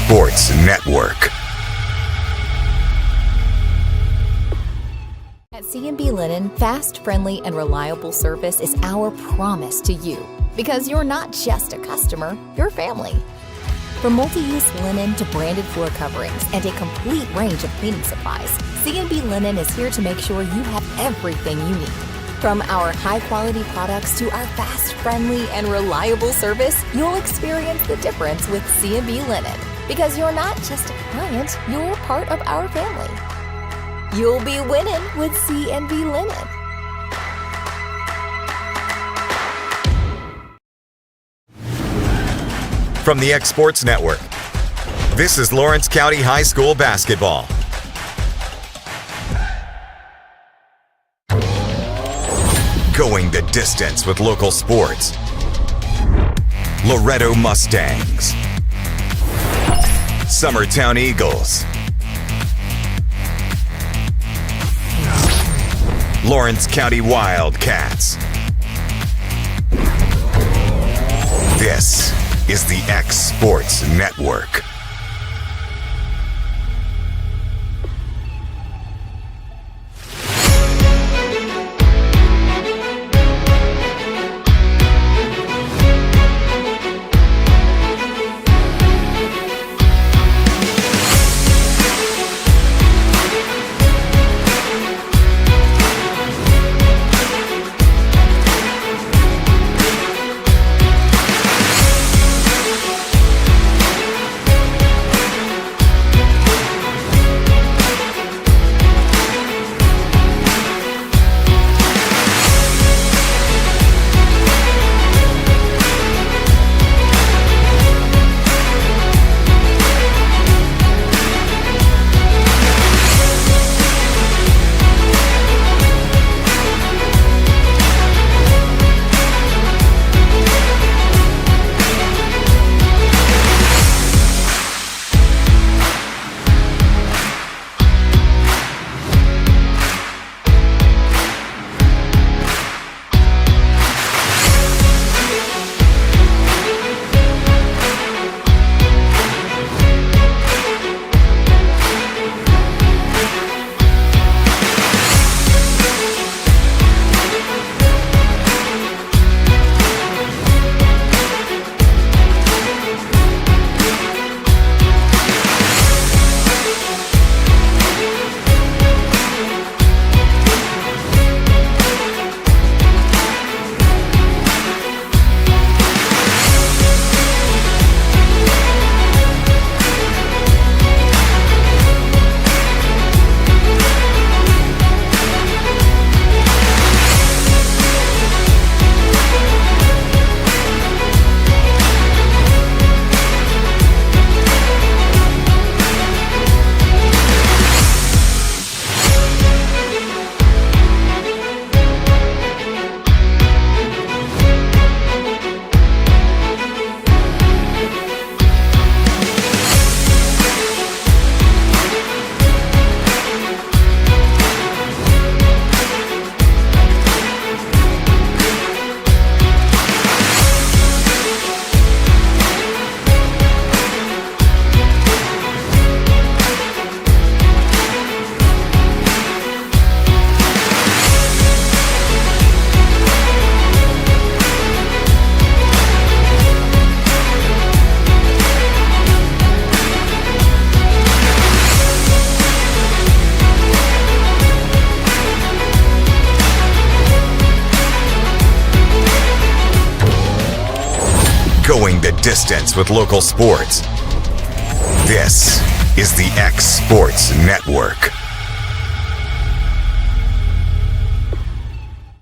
Sports Network. At CMB Linen, fast, friendly, and reliable service is our promise to you. Because you're not just a customer, you're family. From multi-use linen to branded floor coverings and a complete range of cleaning supplies, CMB Linen is here to make sure you have everything you need. From our high-quality products to our fast, friendly, and reliable service, you'll experience the difference with CMB Linen. Because you're not just a client, you're part of our family. You'll be winning with CMB Linen. From the X Sports Network, this is Lawrence County High School basketball. Going the distance with local sports. Loretto Mustangs. Summertown Eagles. Lawrence County Wildcats. This is the X Sports Network. Going the distance with local sports. This is the X Sports Network.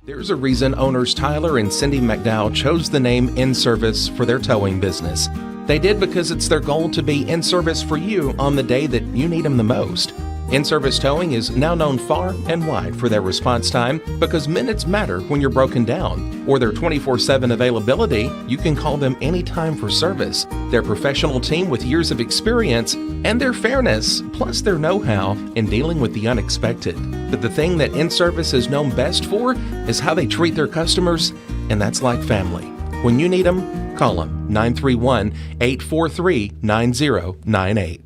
There's a reason owners Tyler and Cindy McDowell chose the name InService for their towing business. They did because it's their goal to be in service for you on the day that you need them the most. InService Towing is now known far and wide for their response time because minutes matter when you're broken down. Or their 24/7 availability, you can call them anytime for service. Their professional team with years of experience and their fairness, plus their know-how in dealing with the unexpected. But the thing that InService is known best for is how they treat their customers, and that's like family. When you need them, call them. 931-843-9098.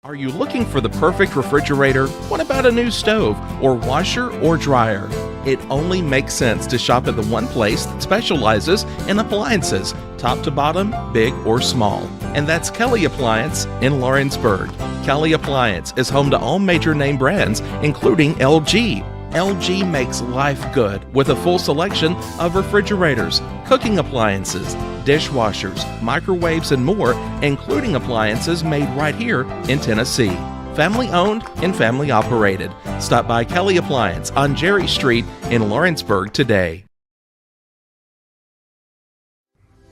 Are you looking for the perfect refrigerator? What about a new stove or washer or dryer? It only makes sense to shop at the one place that specializes in appliances, top to bottom, big or small. And that's Kelly Appliance in Lawrenceburg. Kelly Appliance is home to all major name brands, including LG. LG makes life good with a full selection of refrigerators, cooking appliances, dishwashers, microwaves, and more, including appliances made right here in Tennessee. Family owned and family operated. Stop by Kelly Appliance on Jerry Street in Lawrenceburg today.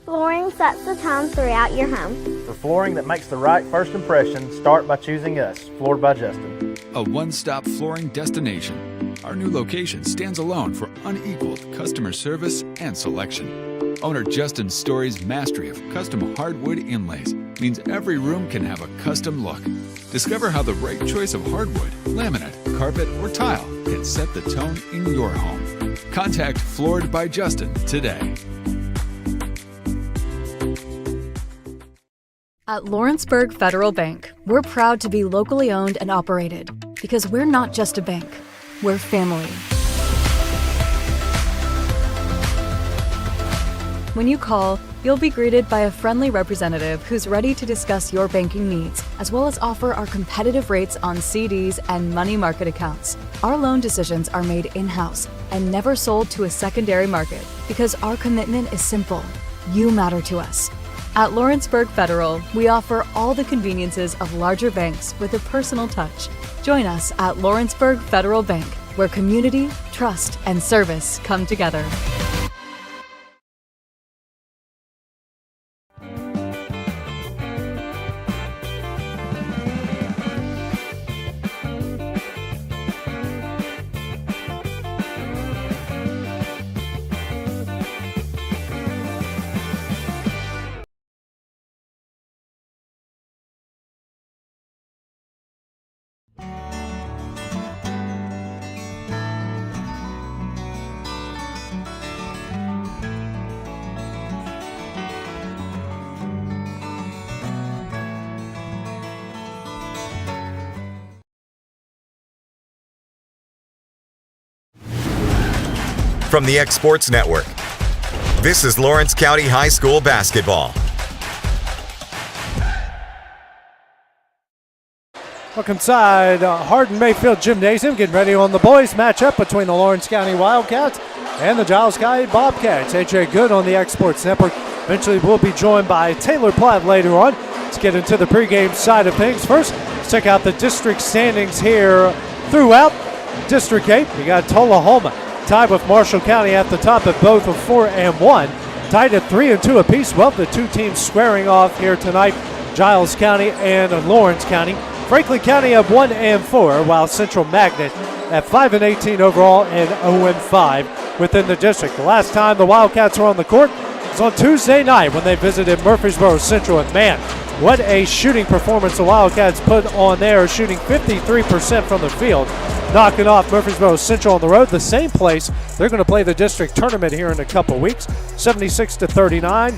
Flooring sets the tone throughout your home. For flooring that makes the right first impression, start by choosing us, Floored by Justin. A one-stop flooring destination. Our new location stands alone for unequaled customer service and selection. Owner Justin Story's mastery of custom hardwood inlays means every room can have a custom look. Discover how the right choice of hardwood, laminate, carpet, or tile can set the tone in your home. Contact Floored by Justin today. At Lawrenceburg Federal Bank, we're proud to be locally owned and operated because we're not just a bank, we're family. When you call, you'll be greeted by a friendly representative who's ready to discuss your banking needs, as well as offer our competitive rates on CDs and money market accounts. Our loan decisions are made in-house and never sold to a secondary market because our commitment is simple. You matter to us. At Lawrenceburg Federal, we offer all the conveniences of larger banks with a personal touch. Join us at Lawrenceburg Federal Bank, where community, trust, and service come together. From the X Sports Network, this is Lawrence County High School basketball. Welcome inside Hardin Mayfield Gymnasium, getting ready on the boys matchup between the Lawrence County Wildcats and the Giles County Bobcats. AJ Good on the X Sports Network. Eventually we'll be joined by Taylor Platt later on. Let's get into the pregame side of things. First, let's check out the district standings here throughout District 8. We got Tullahoma tied with Marshall County at the top at both of 4-1. Tied at 3-2 apiece. Well, the two teams squaring off here tonight, Giles County and Lawrence County. Franklin County at 1-4, while Central Magnet at 5-18 overall and 0-5 within the district. The last time the Wildcats were on the court was on Tuesday night when they visited Murfreesboro Central. And man, what a shooting performance the Wildcats put on there, shooting 53% from the field, knocking off Murfreesboro Central on the road, the same place they're going to play the district tournament here in a couple weeks, 76-39.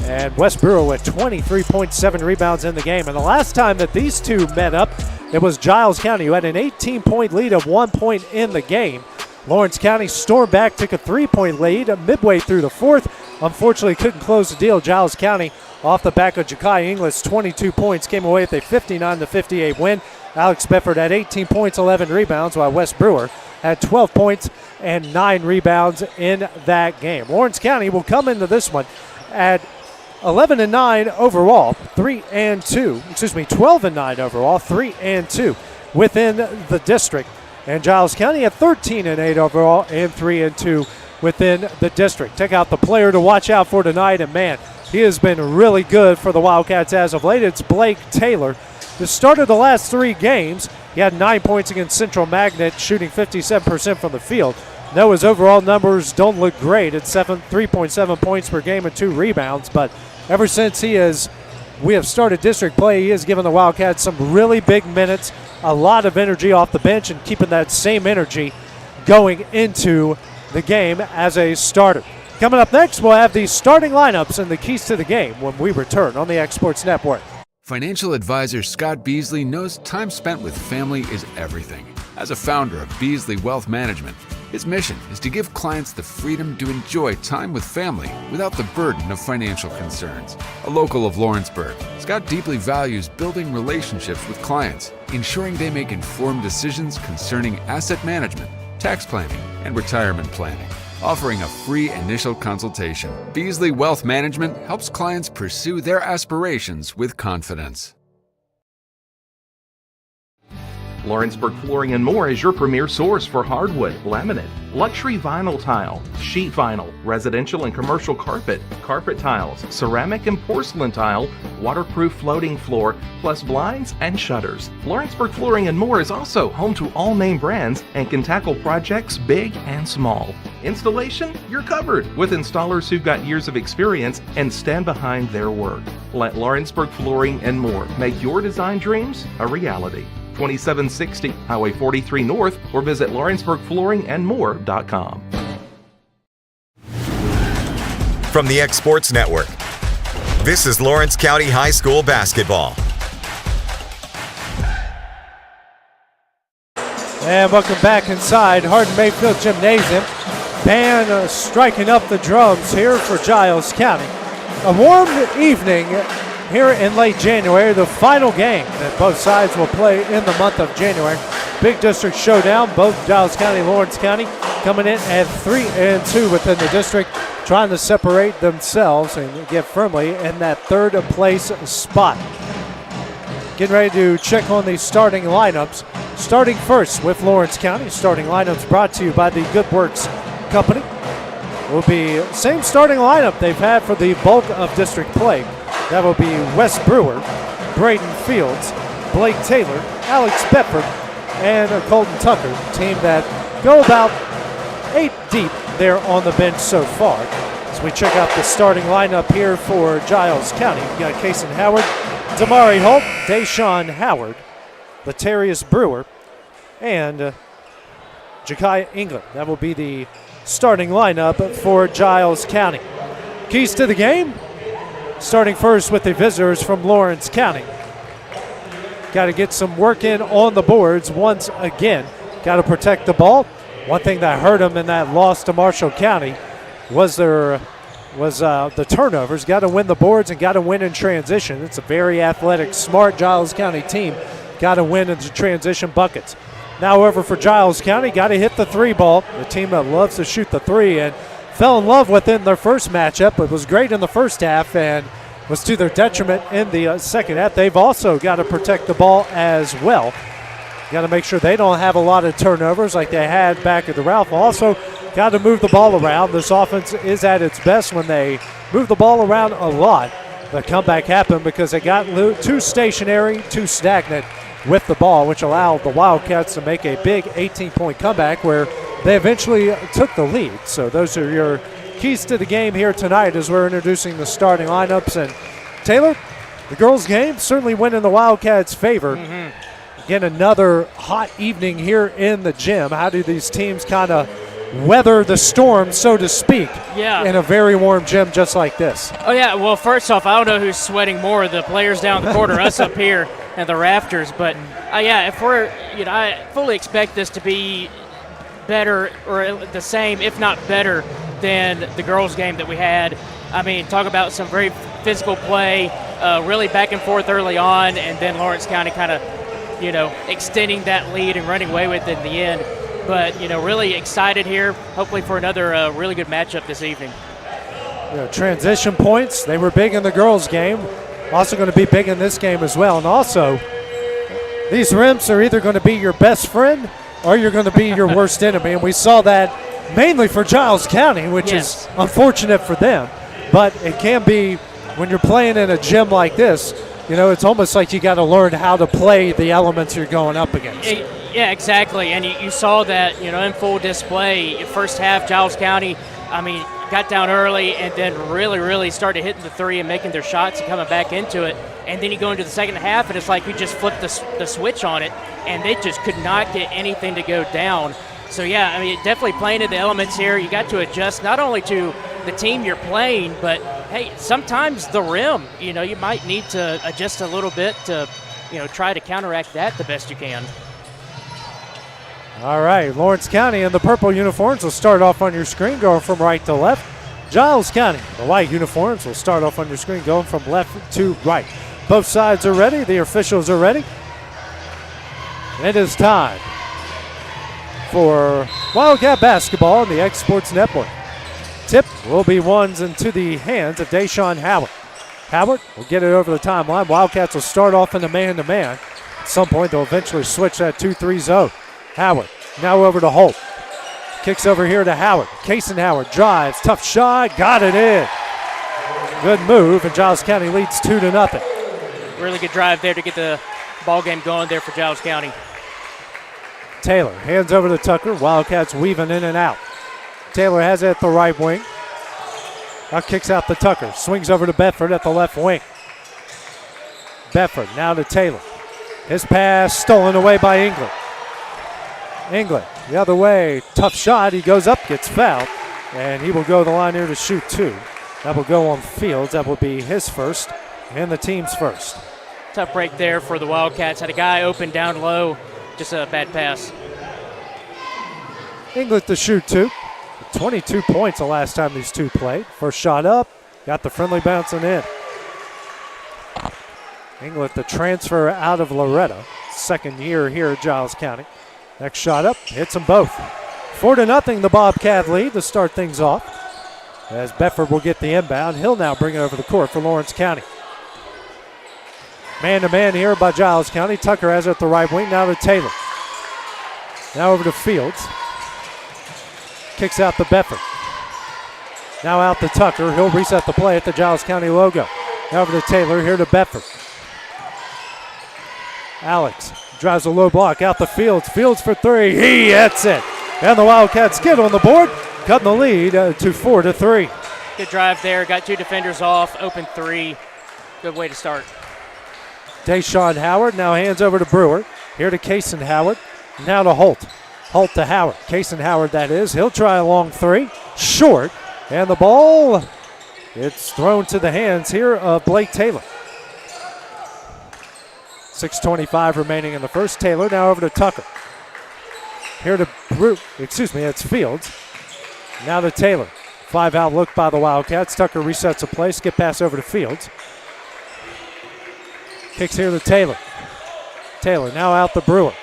And West Brewer with 23.7 rebounds in the game. And the last time that these two met up, it was Giles County, who had an 18-point lead of 1 point in the game. Lawrence County stormed back, took a 3-point lead midway through the fourth. Unfortunately, couldn't close the deal. Giles County, off the back of Ja'Kai Inglis, 22 points, came away with a 59-58 win. Alex Bedford had 18 points, 11 rebounds, while West Brewer had 12 points and 9 rebounds in that game. Lawrence County will come into this one at 11-9 overall, 12-9 overall, 3-2 within the district. And Giles County at 13-8 overall and 3-2 within the district. Check out the player to watch out for tonight, and man, he has been really good for the Wildcats as of late. It's Blake Taylor. The start of the last 3 games, he had 9 points against Central Magnet, shooting 57% from the field. No, his overall numbers don't look great. It's 3.7 points per game and 2 rebounds, but ever since we have started district play, he has given the Wildcats some really big minutes, a lot of energy off the bench, and keeping that same energy going into the game as a starter. Coming up next, we'll have the starting lineups and the keys to the game when we return on the X Sports Network. Financial advisor Scott Beasley knows time spent with family is everything. As a founder of Beasley Wealth Management, his mission is to give clients the freedom to enjoy time with family without the burden of financial concerns. A local of Lawrenceburg, Scott deeply values building relationships with clients, ensuring they make informed decisions concerning asset management, tax planning, and retirement planning. Offering a free initial consultation, Beasley Wealth Management helps clients pursue their aspirations with confidence. Lawrenceburg Flooring and More is your premier source for hardwood, laminate, luxury vinyl tile, sheet vinyl, residential and commercial carpet, carpet tiles, ceramic and porcelain tile, waterproof floating floor, plus blinds and shutters. Lawrenceburg Flooring and More is also home to all name brands and can tackle projects big and small. Installation, you're covered with installers who've got years of experience and stand behind their work. Let Lawrenceburg Flooring and More make your design dreams a reality. 2760 Highway 43 North, or visit LawrenceburgFlooringandMore.com. From the X Sports Network, this is Lawrence County High School basketball. And welcome back inside Hardin Mayfield Gymnasium. Band striking up the drums here for Giles County. A warm evening here in late January, the final game that both sides will play in the month of January. Big district showdown, both Giles County and Lawrence County coming in at 3-2 within the district, trying to separate themselves and get firmly in that third place spot. Getting ready to check on the starting lineups. Starting first with Lawrence County. Starting lineups brought to you by the Good Works Company. Will be same starting lineup they've had for the bulk of district play. That will be Wes Brewer, Braden Fields, Blake Taylor, Alex Bedford, and Colton Tucker, team that go about 8 deep there on the bench so far. As we check out the starting lineup here for Giles County, we got Kason Howard, Damari Holt, Deshaun Howard, Latarius Brewer, and Ja'Kai England. That will be the starting lineup for Giles County. Keys to the game? Starting first with the visitors from Lawrence County. Got to get some work in on the boards once again. Got to protect the ball. One thing that hurt them in that loss to Marshall County was the turnovers. Got to win the boards and got to win in transition. It's a very athletic, smart Giles County team. Got to win in the transition buckets. Now, however, for Giles County, got to hit the three ball. The team that loves to shoot the three and fell in love with it in their first matchup. It was great in the first half and was to their detriment in the second half. They've also got to protect the ball as well. Got to make sure they don't have a lot of turnovers like they had back at the Ralph. Also, got to move the ball around. This offense is at its best when they move the ball around a lot. The comeback happened because they got too stationary, too stagnant with the ball, which allowed the Wildcats to make a big 18-point comeback where they eventually took the lead. So those are your keys to the game here tonight as we're introducing the starting lineups. And Taylor, the girls' game certainly went in the Wildcats' favor. Again, another hot evening here in the gym. How do these teams kind of weather the storm, so to speak, in a very warm gym just like this? Oh, yeah. Well, first off, I don't know who's sweating more, the players down the court or us up here at the rafters. But, if we're, I fully expect this to be better or the same, if not better, than the girls' game that we had. I mean, talk about some very physical play, really back and forth early on, and then Lawrence County kind of, extending that lead and running away with it in the end. But, really excited here, hopefully for another really good matchup this evening. Transition points, they were big in the girls' game. Also going to be big in this game as well. And also, these rims are either going to be your best friend or you're going to be your worst enemy. And we saw that mainly for Giles County, which is unfortunate for them. But it can be when you're playing in a gym like this, it's almost like you got to learn how to play the elements you're going up against. Yeah, exactly. And you saw that, in full display. First half, Giles County, got down early and then really started hitting the three and making their shots and coming back into it. And then you go into the second half, and it's like you just flipped the switch on it, and they just could not get anything to go down. So, definitely playing to the elements here. You got to adjust not only to the team you're playing, but hey, sometimes the rim, you might need to adjust a little bit to, try to counteract that the best you can. All right, Lawrence County in the purple uniforms will start off on your screen going from right to left. Giles County, the white uniforms, will start off on your screen going from left to right. Both sides are ready. The officials are ready. It is time for Wildcat basketball in the X Sports Network. Tip will be ones into the hands of Deshaun Howard. Howard will get it over the timeline. Wildcats will start off in the man-to-man. At some point, they'll eventually switch that 2-3 zone. Howard now over to Holt. Kicks over here to Howard. Kason Howard drives. Tough shot. Got it in. Good move, and Giles County leads 2-0. Really good drive there to get the ball game going there for Giles County. Taylor hands over to Tucker. Wildcats weaving in and out. Taylor has it at the right wing. Now kicks out to Tucker. Swings over to Bedford at the left wing. Bedford now to Taylor. His pass stolen away by England. England the other way. Tough shot. He goes up, gets fouled, and he will go to the line here to shoot two. That will go on Fields. That will be his first and the team's first. Tough break there for the Wildcats. Had a guy open down low. Just a bad pass. England to shoot two. 22 points the last time these two played. First shot up. Got the friendly bouncing in. England the transfer out of Loretta. Second year here at Giles County. Next shot up. Hits them both. 4-0 the Bobcat lead to start things off. As Bedford will get the inbound. He'll now bring it over the court for Lawrence County. Man-to-man here by Giles County. Tucker has it at the right wing. Now to Taylor. Now over to Fields. Kicks out to Bedford. Now out to Tucker. He'll reset the play at the Giles County logo. Now over to Taylor. Here to Bedford. Alex drives a low block out to Fields. Fields for three. He hits it. And the Wildcats get on the board. Cutting the lead to 4-3. Good drive there. Got two defenders off. Open three. Good way to start. Deshaun Howard now hands over to Brewer. Here to Kason Howard. Now to Holt. Holt to Howard. Kason Howard, that is. He'll try a long three. Short. And the ball, it's thrown to the hands here of Blake Taylor. 6:25 remaining in the first. Taylor now over to Tucker. Here to it's Fields. Now to Taylor. 5-out look by the Wildcats. Tucker resets a play. Skip pass over to Fields. Kicks here to Taylor. Taylor now out to Brewer.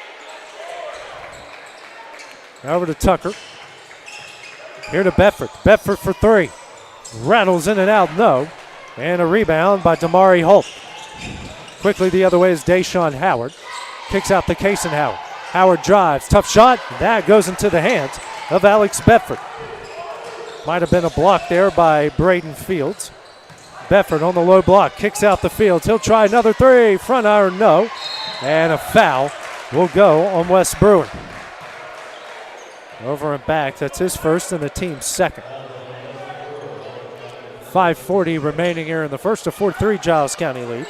Now over to Tucker. Here to Bedford. Bedford for three. Rattles in and out, no. And a rebound by Damari Holt. Quickly the other way is Deshaun Howard. Kicks out to Kason Howard. Howard drives. Tough shot. That goes into the hands of Alex Bedford. Might have been a block there by Braden Fields. Bedford on the low block. Kicks out the Fields. He'll try another three. Front iron, no. And a foul will go on Wes Brewer. Over and back. That's his first and the team's second. 5:40 remaining here in the first. A 4-3 Giles County lead.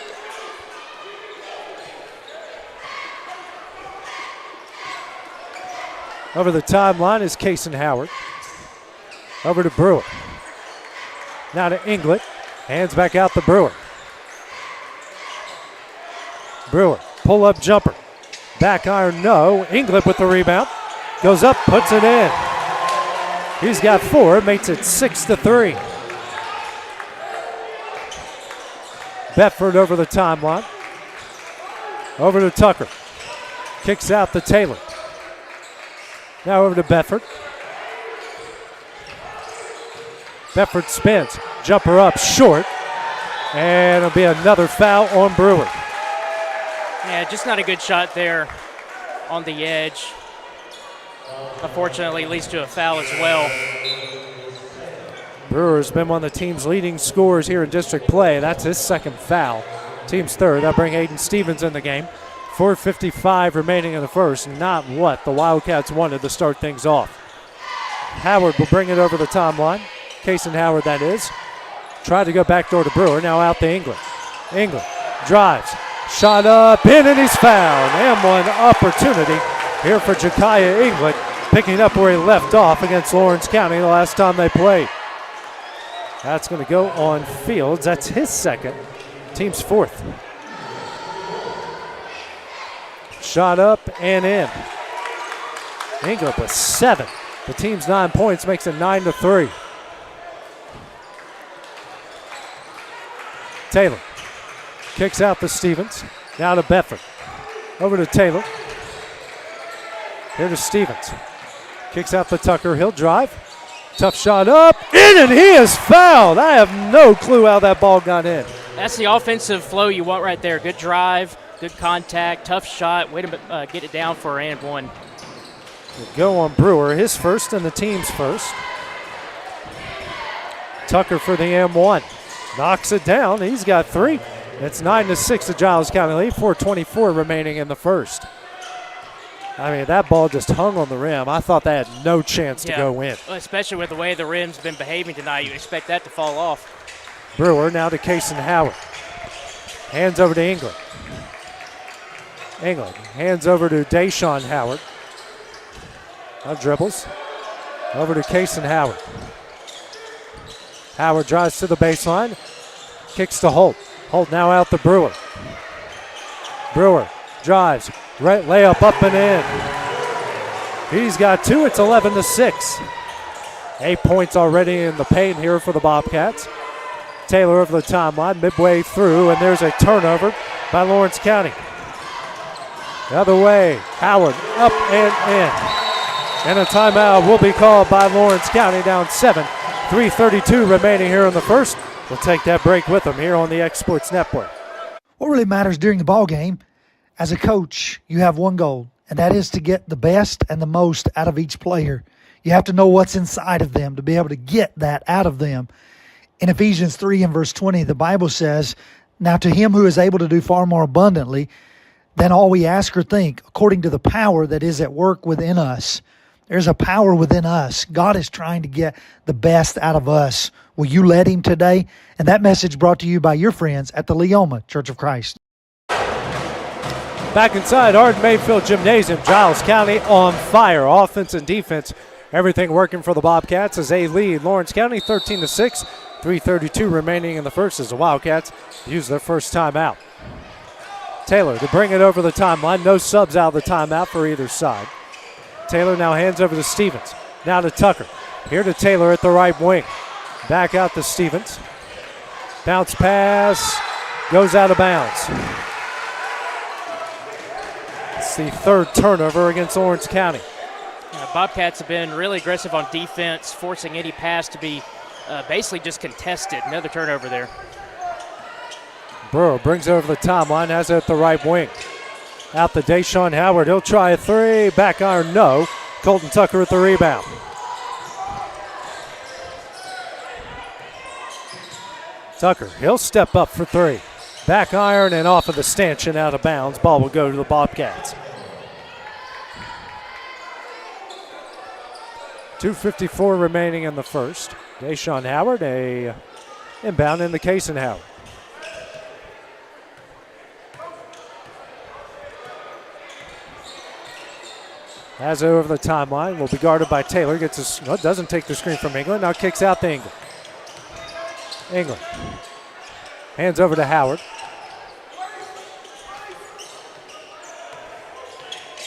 Over the timeline is Kason Howard. Over to Brewer. Now to England. Hands back out to Brewer. Brewer, pull-up jumper. Back iron, no. England with the rebound. Goes up, puts it in. He's got four, makes it 6-3. Bedford over the timeline. Over to Tucker. Kicks out to Taylor. Now over to Bedford. Bedford spins. Jumper up short. And it'll be another foul on Brewer. Yeah, just not a good shot there on the edge. Unfortunately, leads to a foul as well. Brewer's been one of the team's leading scorers here in district play. That's his second foul. Team's third. That'll bring Aiden Stevens in the game. 4:55 remaining in the first. Not what the Wildcats wanted to start things off. Howard will bring it over the timeline. Kason Howard, that is. Tried to go backdoor to Brewer. Now out to England. England drives. Shot up, in, and he's fouled. And one opportunity here for Ja'Kiah England, picking up where he left off against Lawrence County the last time they played. That's going to go on Fields. That's his second. Team's fourth. Shot up and in. England with 7. The team's 9 points makes it 9-3. Taylor kicks out to Stevens. Now to Bedford. Over to Taylor. Here to Stevens. Kicks out to Tucker. He'll drive. Tough shot up. In, and he is fouled. I have no clue how that ball got in. That's the offensive flow you want right there. Good drive, good contact, tough shot. Way to get it down for and one. We'll go on Brewer, his first and the team's first. Tucker for the M1. Knocks it down. He's got 3. It's 9-6 to Giles County lead. 4:24 remaining in the first. I mean, that ball just hung on the rim. I thought that had no chance to go in. Well, especially with the way the rim's been behaving tonight, you expect that to fall off. Brewer now to Kason Howard. Hands over to England. England hands over to Deshaun Howard. Now dribbles. Over to Kason Howard. Howard drives to the baseline. Kicks to Holt. Holt now out to Brewer. Brewer drives. Right layup up and in. He's got 2. It's 11-6. 8 points already in the paint here for the Bobcats. Taylor over the timeline, midway through, and there's a turnover by Lawrence County. The other way, Howard up and in. And a timeout will be called by Lawrence County, down 7. 3:32 remaining here in the first. We'll take that break with them here on the X Sports Network. What really matters during the ball game, as a coach, you have one goal, and that is to get the best and the most out of each player. You have to know what's inside of them to be able to get that out of them. In Ephesians 3 and verse 20, the Bible says, "Now to him who is able to do far more abundantly than all we ask or think, according to the power that is at work within us." There's a power within us. God is trying to get the best out of us. Will you let him today? And that message brought to you by your friends at the Leoma Church of Christ. Back inside Arden Mayfield Gymnasium, Giles County on fire. Offense and defense, everything working for the Bobcats as they lead Lawrence County 13-6. 3:32 remaining in the first as the Wildcats use their first timeout. Taylor to bring it over the timeline. No subs out of the timeout for either side. Taylor now hands over to Stevens. Now to Tucker. Here to Taylor at the right wing. Back out to Stevens. Bounce pass. Goes out of bounds. It's the third turnover against Lawrence County. Bobcats have been really aggressive on defense, forcing any pass to be basically just contested. Another turnover there. Brewer brings it over the timeline, has it at the right wing. Out to Deshaun Howard. He'll try a 3. Back iron, no. Colton Tucker with the rebound. Tucker, he'll step up for 3. Back iron and off of the stanchion, out of bounds. Ball will go to the Bobcats. 2:54 remaining in the first. Deshaun Howard, a inbound in the case, and Howard. Has it over the timeline, will be guarded by Taylor. Doesn't take the screen from England. Now kicks out to England. England hands over to Howard.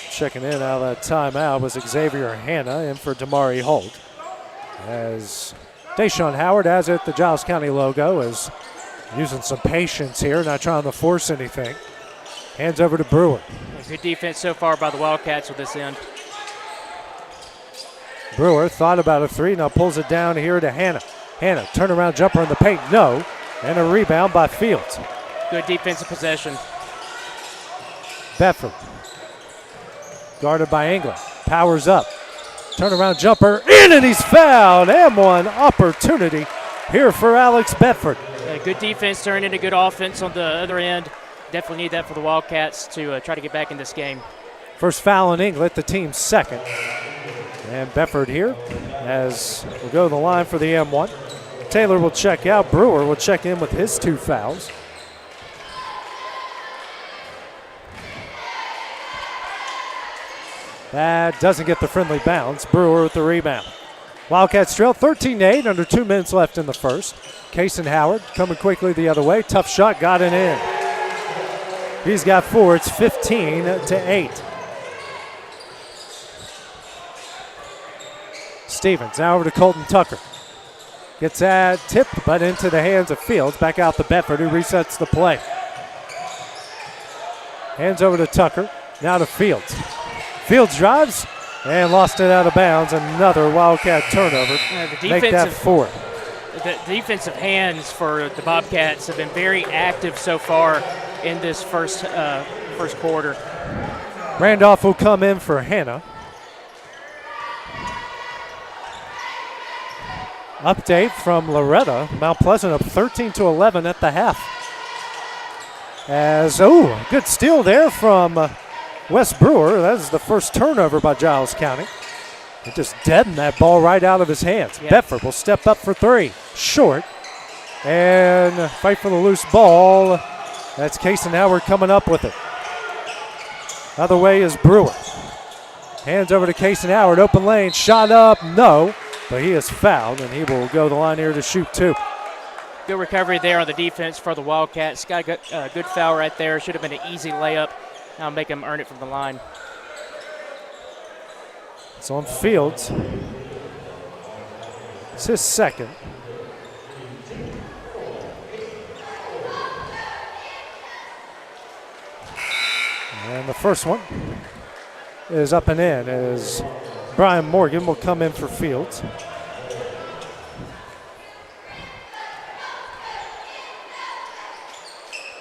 Checking in out of that timeout was Xavier Hanna in for Damari Holt. As Deshaun Howard has it, the Giles County logo, is using some patience here, not trying to force anything. Hands over to Brewer. Good defense so far by the Wildcats with this end. Brewer thought about a 3, now pulls it down here to Hanna. Hanna, turnaround jumper in the paint, no. And a rebound by Fields. Good defensive possession. Bedford. Guarded by England. Powers up. Turnaround jumper in, and he's fouled. And one opportunity here for Alex Bedford. Good defense turned into good offense on the other end. Definitely need that for the Wildcats to try to get back in this game. First foul in England, the team's second. And Bedford here as we'll go to the line for the M1. Taylor will check out. Brewer will check in with his 2 fouls. That doesn't get the friendly bounce. Brewer with the rebound. Wildcats trail 13-8, under 2 minutes left in the first. Kason Howard coming quickly the other way. Tough shot, got it in. He's got 4. It's 15-8. Stevens now over to Colton Tucker. Gets that tipped, but into the hands of Fields. Back out to Bedford, who resets the play. Hands over to Tucker. Now to Fields. Fields drives and lost it out of bounds. Another Wildcat turnover. Make that 4. The defensive hands for the Bobcats have been very active so far in this first quarter. Randolph will come in for Hannah. Update from Loretta. Mount Pleasant up 13-11 at the half. Good steal there from Wes Brewer. That is the first turnover by Giles County. It just deadened that ball right out of his hands. Yep. Bedford will step up for 3. Short. And fight for the loose ball. That's Kason Howard coming up with it. Other way is Brewer. Hands over to Kason Howard. Open lane. Shot up. No. But he is fouled, and he will go the line here to shoot 2. Good recovery there on the defense for the Wildcats. Got a good foul right there. Should have been an easy layup. Now make him earn it from the line. It's on Fields. It's his second. And the first one is up and in as Brian Morgan will come in for Fields.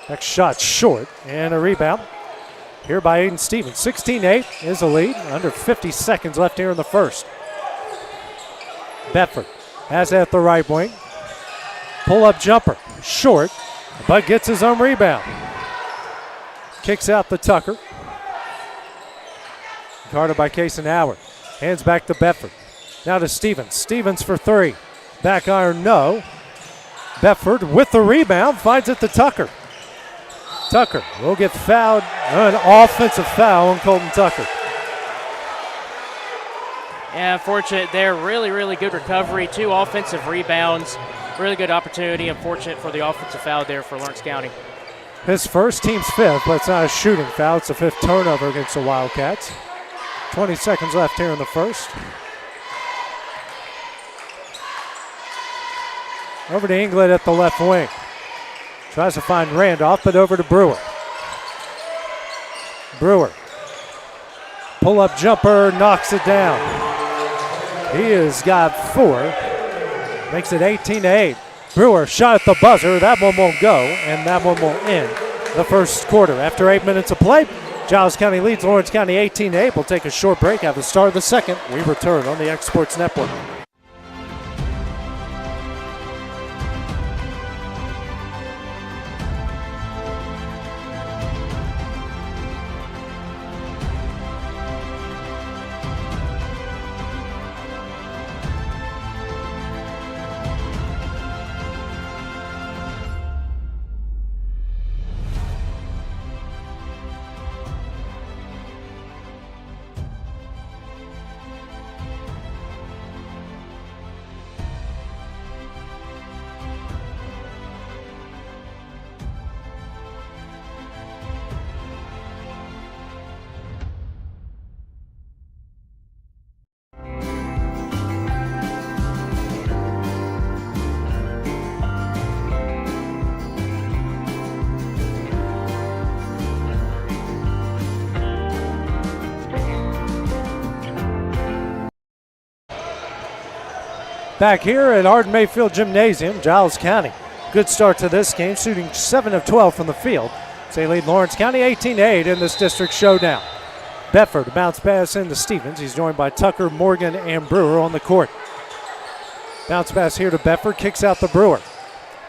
Next shot short and a rebound here by Aiden Stevens. 16-8 is the lead. Under 50 seconds left here in the first. Bedford has it at the right wing. Pull-up jumper short, but gets his own rebound. Kicks out the Tucker. Guarded by Kason Howard. Hands back to Bedford. Now to Stevens. Stevens for 3. Back iron, no. Bedford with the rebound finds it to Tucker. Tucker will get fouled. An offensive foul on Colton Tucker. Yeah, unfortunate there. Really, really good recovery. 2 offensive rebounds. Really good opportunity. Unfortunate for the offensive foul there for Lawrence County. His first, team's 5th, but it's not a shooting foul. It's the 5th turnover against the Wildcats. 20 seconds left here in the first. Over to England at the left wing. Tries to find Randolph, but over to Brewer. Brewer. Pull-up jumper, knocks it down. He has got 4. Makes it 18-8. Brewer shot at the buzzer. That one won't go, and that one will end the first quarter. After 8 minutes of play, Giles County leads Lawrence County 18-8. We'll take a short break at the start of the second. We return on the X Sports Network. Back here at Arden Mayfield Gymnasium, Giles County. Good start to this game, shooting 7 of 12 from the field. They lead Lawrence County 18-8 in this district showdown. Bedford, a bounce pass into Stevens. He's joined by Tucker, Morgan, and Brewer on the court. Bounce pass here to Bedford, kicks out the Brewer.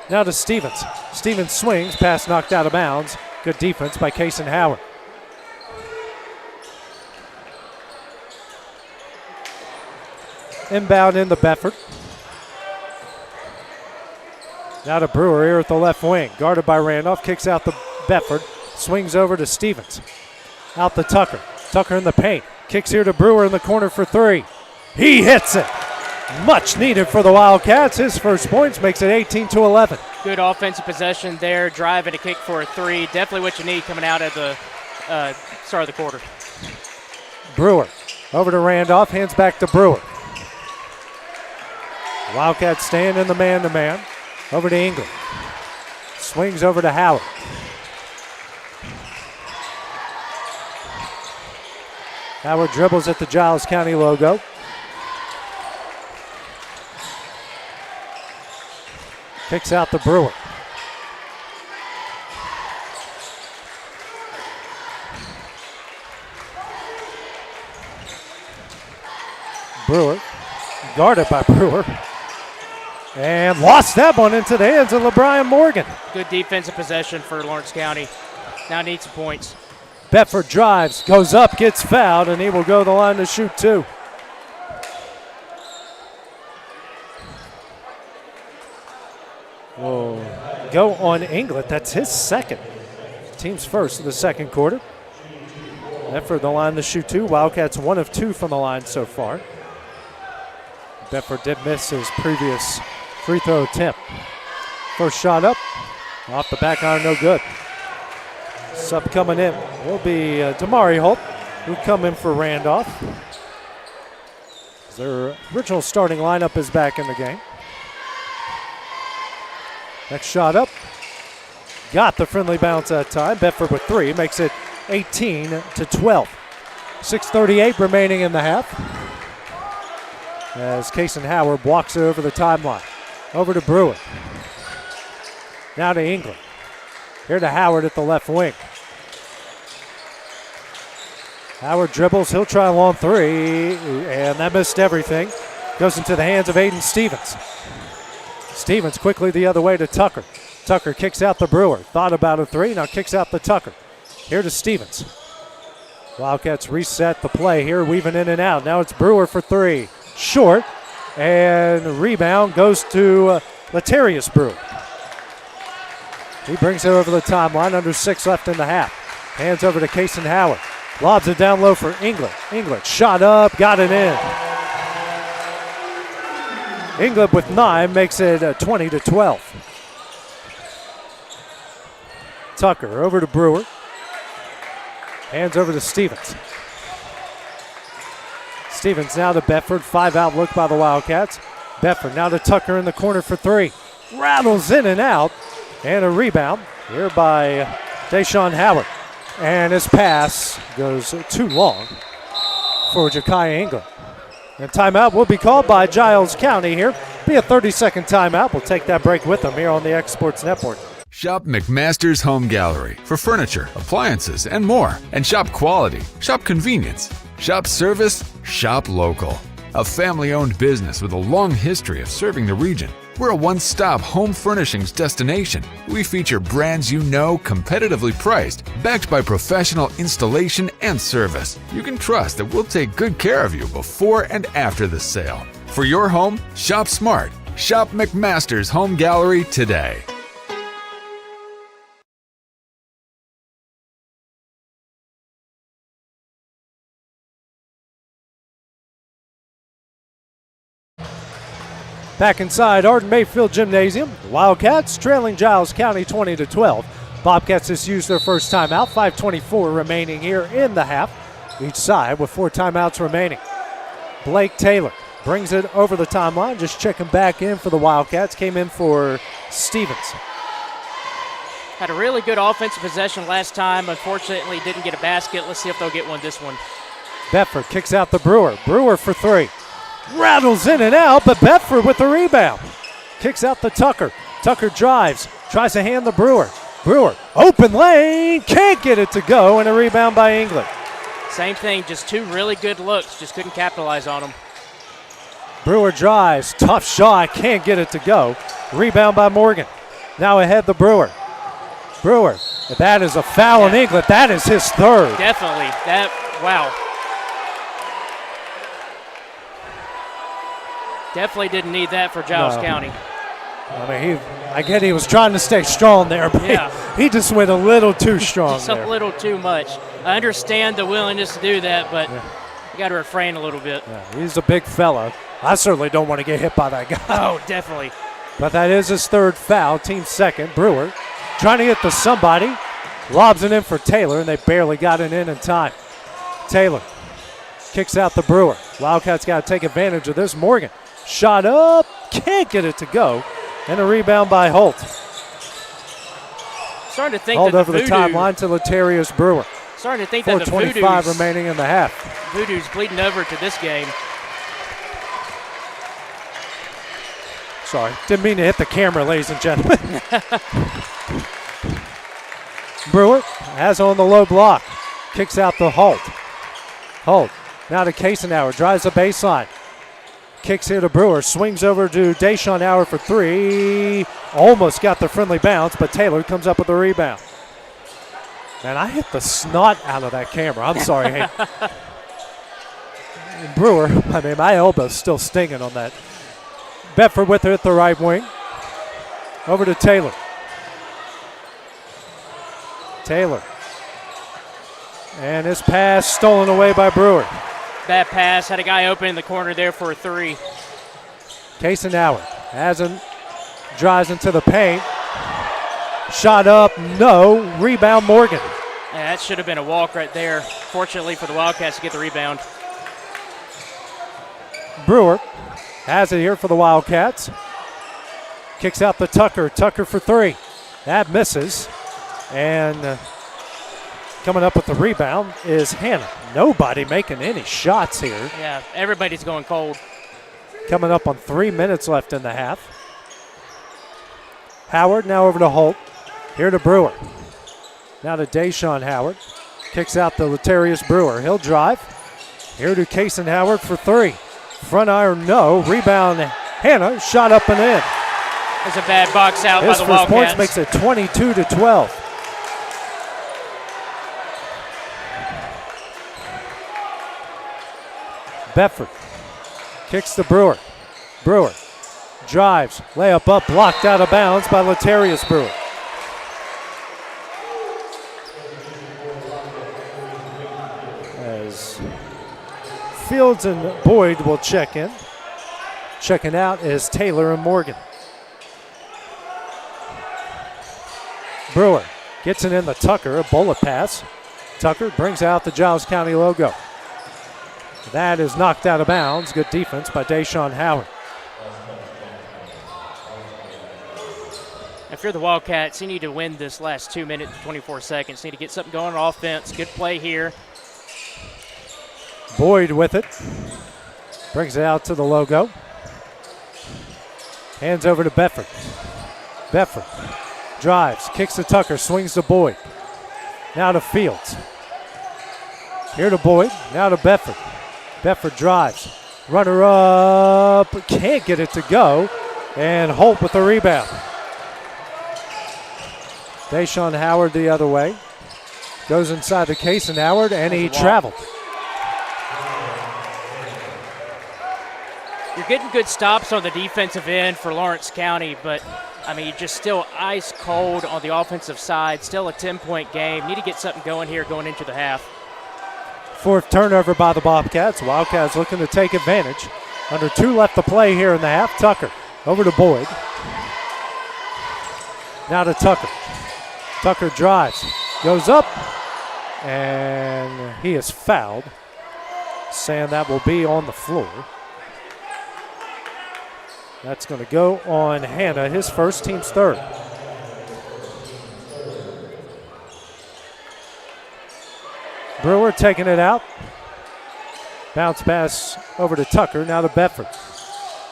Now to Stevens. Stevens swings, pass knocked out of bounds. Good defense by Kason Howard. Inbound into Bedford. Now to Brewer here at the left wing. Guarded by Randolph. Kicks out the Bedford. Swings over to Stevens. Out to Tucker. Tucker in the paint. Kicks here to Brewer in the corner for 3. He hits it. Much needed for the Wildcats. His first points makes it 18-11. Good offensive possession there, driving a kick for a three. Definitely what you need coming out at the start of the quarter. Brewer over to Randolph, hands back to Brewer. Wildcats staying in the man-to-man. Over to England. Swings over to Howard. Howard dribbles at the Giles County logo. Kicks out to Brewer. Brewer, guarded by Brewer. And lost that one into the hands of LeBrian Morgan. Good defensive possession for Lawrence County. Now needs some points. Bedford drives, goes up, gets fouled, and he will go to the line to shoot two. Will go on England. That's his second. Team's first in the second quarter. Bedford the line to shoot two. Wildcats 1 of 2 from the line so far. Bedford did miss his previous free throw attempt. First shot up, off the back iron, no good. Sub coming in will be Damari Holt, who come in for Randolph. Their original starting lineup is back in the game. Next shot up, got the friendly bounce that time. Bedford with 3, makes it 18-12. 6:38 remaining in the half. As Kason Howard walks it over the timeline. Over to Brewer. Now to England. Here to Howard at the left wing. Howard dribbles, he'll try a long three, and that missed everything. Goes into the hands of Aiden Stevens. Stevens quickly the other way to Tucker. Tucker kicks out the Brewer. Thought about a three, now kicks out the Tucker. Here to Stevens. Wildcats reset the play here, weaving in and out. Now it's Brewer for 3. Short, and rebound goes to Latarius Brewer. He brings it over the timeline, under 6 left in the half. Hands over to Kason Howard. Lobs it down low for England. England shot up, got it in. England with 9 makes it 20-12. Tucker over to Brewer. Hands over to Stevens. Stevens now to Bedford. 5-out look by the Wildcats. Bedford now to Tucker in the corner for 3. Rattles in and out. And a rebound here by Deshaun Howard. And his pass goes too long for Ja'Kai England. And timeout will be called by Giles County here. Be a 30-second timeout. We'll take that break with them here on the X Sports Network. Shop McMasters Home Gallery for furniture, appliances, and more. And shop quality, shop convenience, shop service, shop local. A family-owned business with a long history of serving the region. We're a one-stop home furnishings destination. We feature brands you know, competitively priced, backed by professional installation and service. You can trust that we'll take good care of you before and after the sale. For your home, shop smart. Shop McMasters Home Gallery today. Back inside Arden Mayfield Gymnasium, the Wildcats trailing Giles County 20-12. Bobcats just used their first timeout, 5:24 remaining here in the half. Each side with 4 timeouts remaining. Blake Taylor brings it over the timeline, just checking back in for the Wildcats. Came in for Stevens. Had a really good offensive possession last time. Unfortunately, didn't get a basket. Let's see if they'll get one this one. Bedford kicks out the Brewer. Brewer for 3. Rattles in and out, but Bedford with the rebound. Kicks out the Tucker. Tucker drives, tries to hand the Brewer. Brewer, open lane, can't get it to go, and a rebound by England. Same thing, just 2 really good looks, just couldn't capitalize on them. Brewer drives, tough shot, can't get it to go. Rebound by Morgan. Now ahead the Brewer. Brewer, that is a foul in England. That is his 3rd. Definitely, wow. Definitely didn't need that for Giles County. I mean, I get he was trying to stay strong there, but he just went a little too strong just a little too much. I understand the willingness to do that, but you got to refrain a little bit. Yeah, he's a big fella. I certainly don't want to get hit by that guy. Oh, definitely. But that is his third foul, team second. Brewer trying to get to somebody. Lobs it in for Taylor, and they barely got it in time. Taylor kicks out the Brewer. Wildcats got to take advantage of this. Morgan, shot up, can't get it to go. And a rebound by Holt. Starting to think Hold that over the timeline to Latarius Brewer. Starting to think that the 4:25 remaining in the half. Voodoo's bleeding over to this game. Sorry, didn't mean to hit the camera, ladies and gentlemen. Brewer has on the low block. Kicks out to Holt. Holt now to Casenauer. Drives the baseline. Kicks here to Brewer. Swings over to Deshaun Howard for three. Almost got the friendly bounce, but Taylor comes up with the rebound. Man, I hit the snot out of that camera. I'm sorry. Hey. Brewer, I mean, my elbow's still stinging on that. Bedford with her at the right wing. Over to Taylor. Taylor. And his pass stolen away by Brewer. Bad pass. Had a guy open in the corner there for a three. Casenauer hasn't. Drives into the paint. Shot up. No. Rebound Morgan. Yeah, that should have been a walk right there. Fortunately for the Wildcats to get the rebound. Brewer has it here for the Wildcats. Kicks out the Tucker. Tucker for three. That misses. And coming up with the rebound is Hannah. Nobody making any shots here. Yeah, everybody's going cold. Coming up on 3 minutes left in the half. Howard now over to Holt. Here to Brewer. Now to Deshaun Howard. Kicks out to Latarius Brewer. He'll drive. Here to Cason Howard for three. Front iron, no. Rebound, Hannah. Shot up and in. It's a bad box out by the Wildcats. His first points makes it 22-12. Bedford kicks to Brewer. Brewer drives, layup up, blocked out of bounds by Latarius Brewer. As Fields and Boyd will check in. Checking out is Taylor and Morgan. Brewer gets it in the Tucker, a bullet pass. Tucker brings out the Giles County logo. That is knocked out of bounds. Good defense by Deshaun Howard. If you're the Wildcats, you need to win this last 2 minutes and 24 seconds. Need to get something going on offense. Good play here. Boyd with it. Brings it out to the logo. Hands over to Bedford. Bedford drives, kicks to Tucker, swings to Boyd. Now to Fields. Here to Boyd, now to Bedford. Bedford drives. Runner up, can't get it to go. And Holt with the rebound. Deshaun Howard the other way. Goes inside the case and Howard, and he traveled. You're getting good stops on the defensive end for Lawrence County, but, I mean, you're just still ice cold on the offensive side. Still a 10-point game. Need to get something going here going into the half. Fourth turnover by the Bobcats. Wildcats looking to take advantage. Under 2 left to play here in the half. Tucker over to Boyd. Now to Tucker. Tucker drives, goes up, and he is fouled. Saying that will be on the floor. That's going to go on Hannah, his first, team's third. Brewer taking it out. Bounce pass over to Tucker, now to Bedford.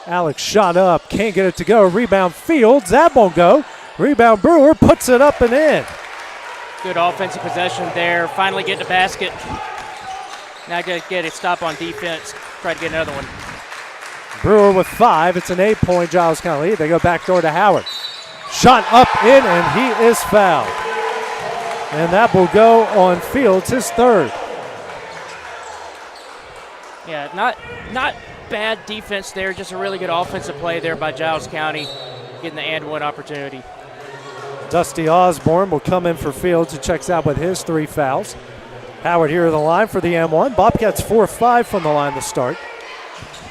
Alex shot up, can't get it to go. Rebound Fields, that won't go. Rebound Brewer puts it up and in. Good offensive possession there. Finally getting a basket. Now got to get a stop on defense. Try to get another one. Brewer with 5. It's an 8-point Giles County lead. They go back door to Howard. Shot up in, and he is fouled. And that will go on Fields, his third. Yeah, not bad defense there. Just a really good offensive play there by Giles County, getting the and one opportunity. Dusty Osborne will come in for Fields, who checks out with his 3 fouls. Howard here on the line for the M1. Bobcats 4-5 from the line to start.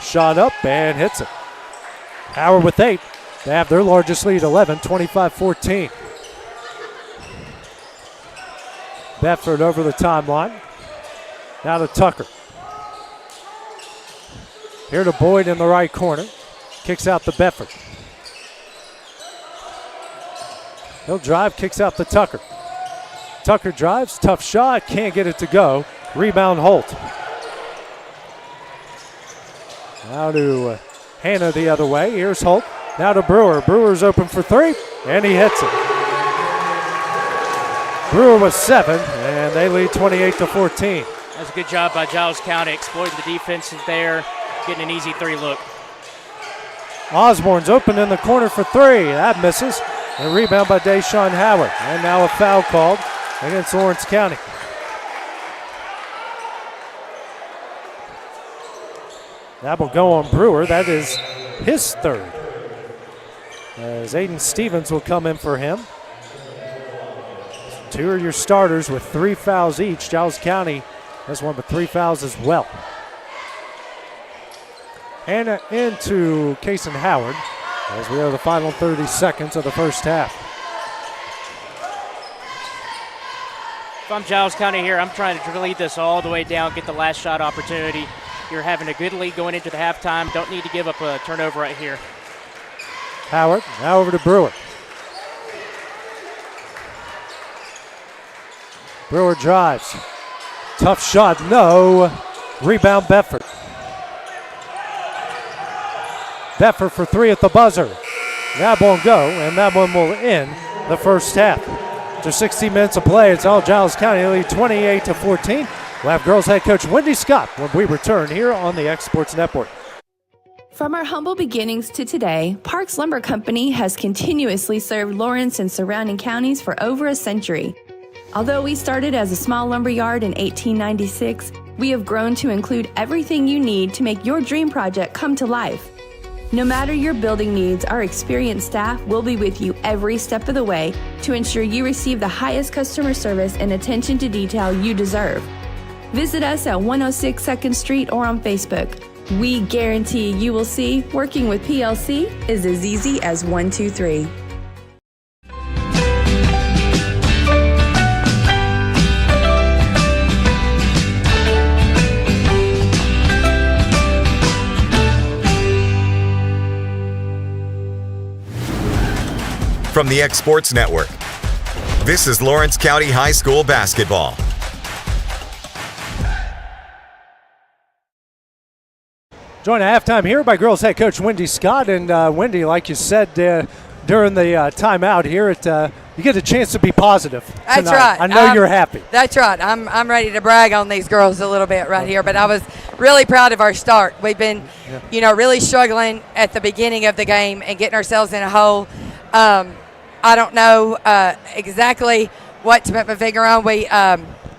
Shot up and hits it. Howard with 8. They have their largest lead, 11, 25-14. Bedford over the timeline. Now to Tucker. Here to Boyd in the right corner. Kicks out to Bedford. He'll drive, kicks out to Tucker. Tucker drives, tough shot, can't get it to go. Rebound Holt. Now to Hannah the other way. Here's Holt. Now to Brewer. Brewer's open for 3, and he hits it. Brewer was 7, and they lead 28-14. That's a good job by Giles County, exploiting the defense there, getting an easy 3 look. Osborne's open in the corner for 3. That misses. A rebound by Deshaun Howard. And now a foul called against Lawrence County. That will go on Brewer. That is his 3rd. As Aiden Stevens will come in for him. 2 of your starters with 3 fouls each. Giles County has one with 3 fouls as well. Hannah into Kason Howard as we are the final 30 seconds of the first half. If I'm Giles County here, I'm trying to lead this all the way down, get the last shot opportunity. You're having a good lead going into the halftime. Don't need to give up a turnover right here. Howard now over to Brewer. Brewer drives. Tough shot, no. Rebound Bedford. Bedford for 3 at the buzzer. That won't go, and that one will end the first half. After 60 minutes of play, it's all Giles County lead 28-14. We'll have girls head coach Wendy Scott when we return here on the X Sports Network. From our humble beginnings to today, Parks Lumber Company has continuously served Lawrence and surrounding counties for over a century. Although we started as a small lumber yard in 1896, we have grown to include everything you need to make your dream project come to life. No matter your building needs, our experienced staff will be with you every step of the way to ensure you receive the highest customer service and attention to detail you deserve. Visit us at 106 2nd Street or on Facebook. We guarantee you will see working with PLC is as easy as 1, 2, 3. From the X Sports Network, this is Lawrence County High School basketball. Joined at halftime here by girls head coach Wendy Scott. And Wendy, like you said during the timeout here, you get a chance to be positive tonight. That's right. I know you're happy. That's right. I'm ready to brag on these girls a little bit right here, but I was really proud of our start. We've been, really struggling at the beginning of the game and getting ourselves in a hole. I don't know exactly what to put my finger on. We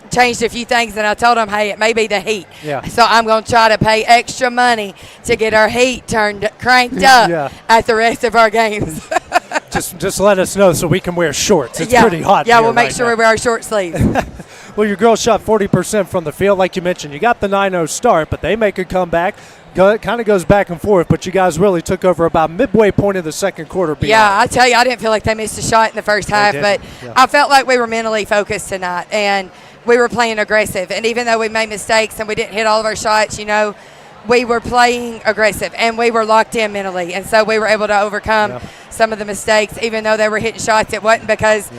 changed a few things, and I told them, hey, it may be the heat. Yeah. So I'm going to try to pay extra money to get our heat cranked up at the rest of our games. just let us know so we can wear shorts. It's pretty hot. Yeah, we'll make sure we wear our short sleeves. Well, your girls shot 40% from the field. Like you mentioned, you got the 9-0 start, but they make a comeback. It kind of goes back and forth, but you guys really took over about midway point of the second quarter. Yeah, I tell you, I didn't feel like they missed a shot in the first half, but I felt like we were mentally focused tonight, and we were playing aggressive. And even though we made mistakes and we didn't hit all of our shots, we were playing aggressive, and we were locked in mentally, and so we were able to overcome some of the mistakes. Even though they were hitting shots, it wasn't because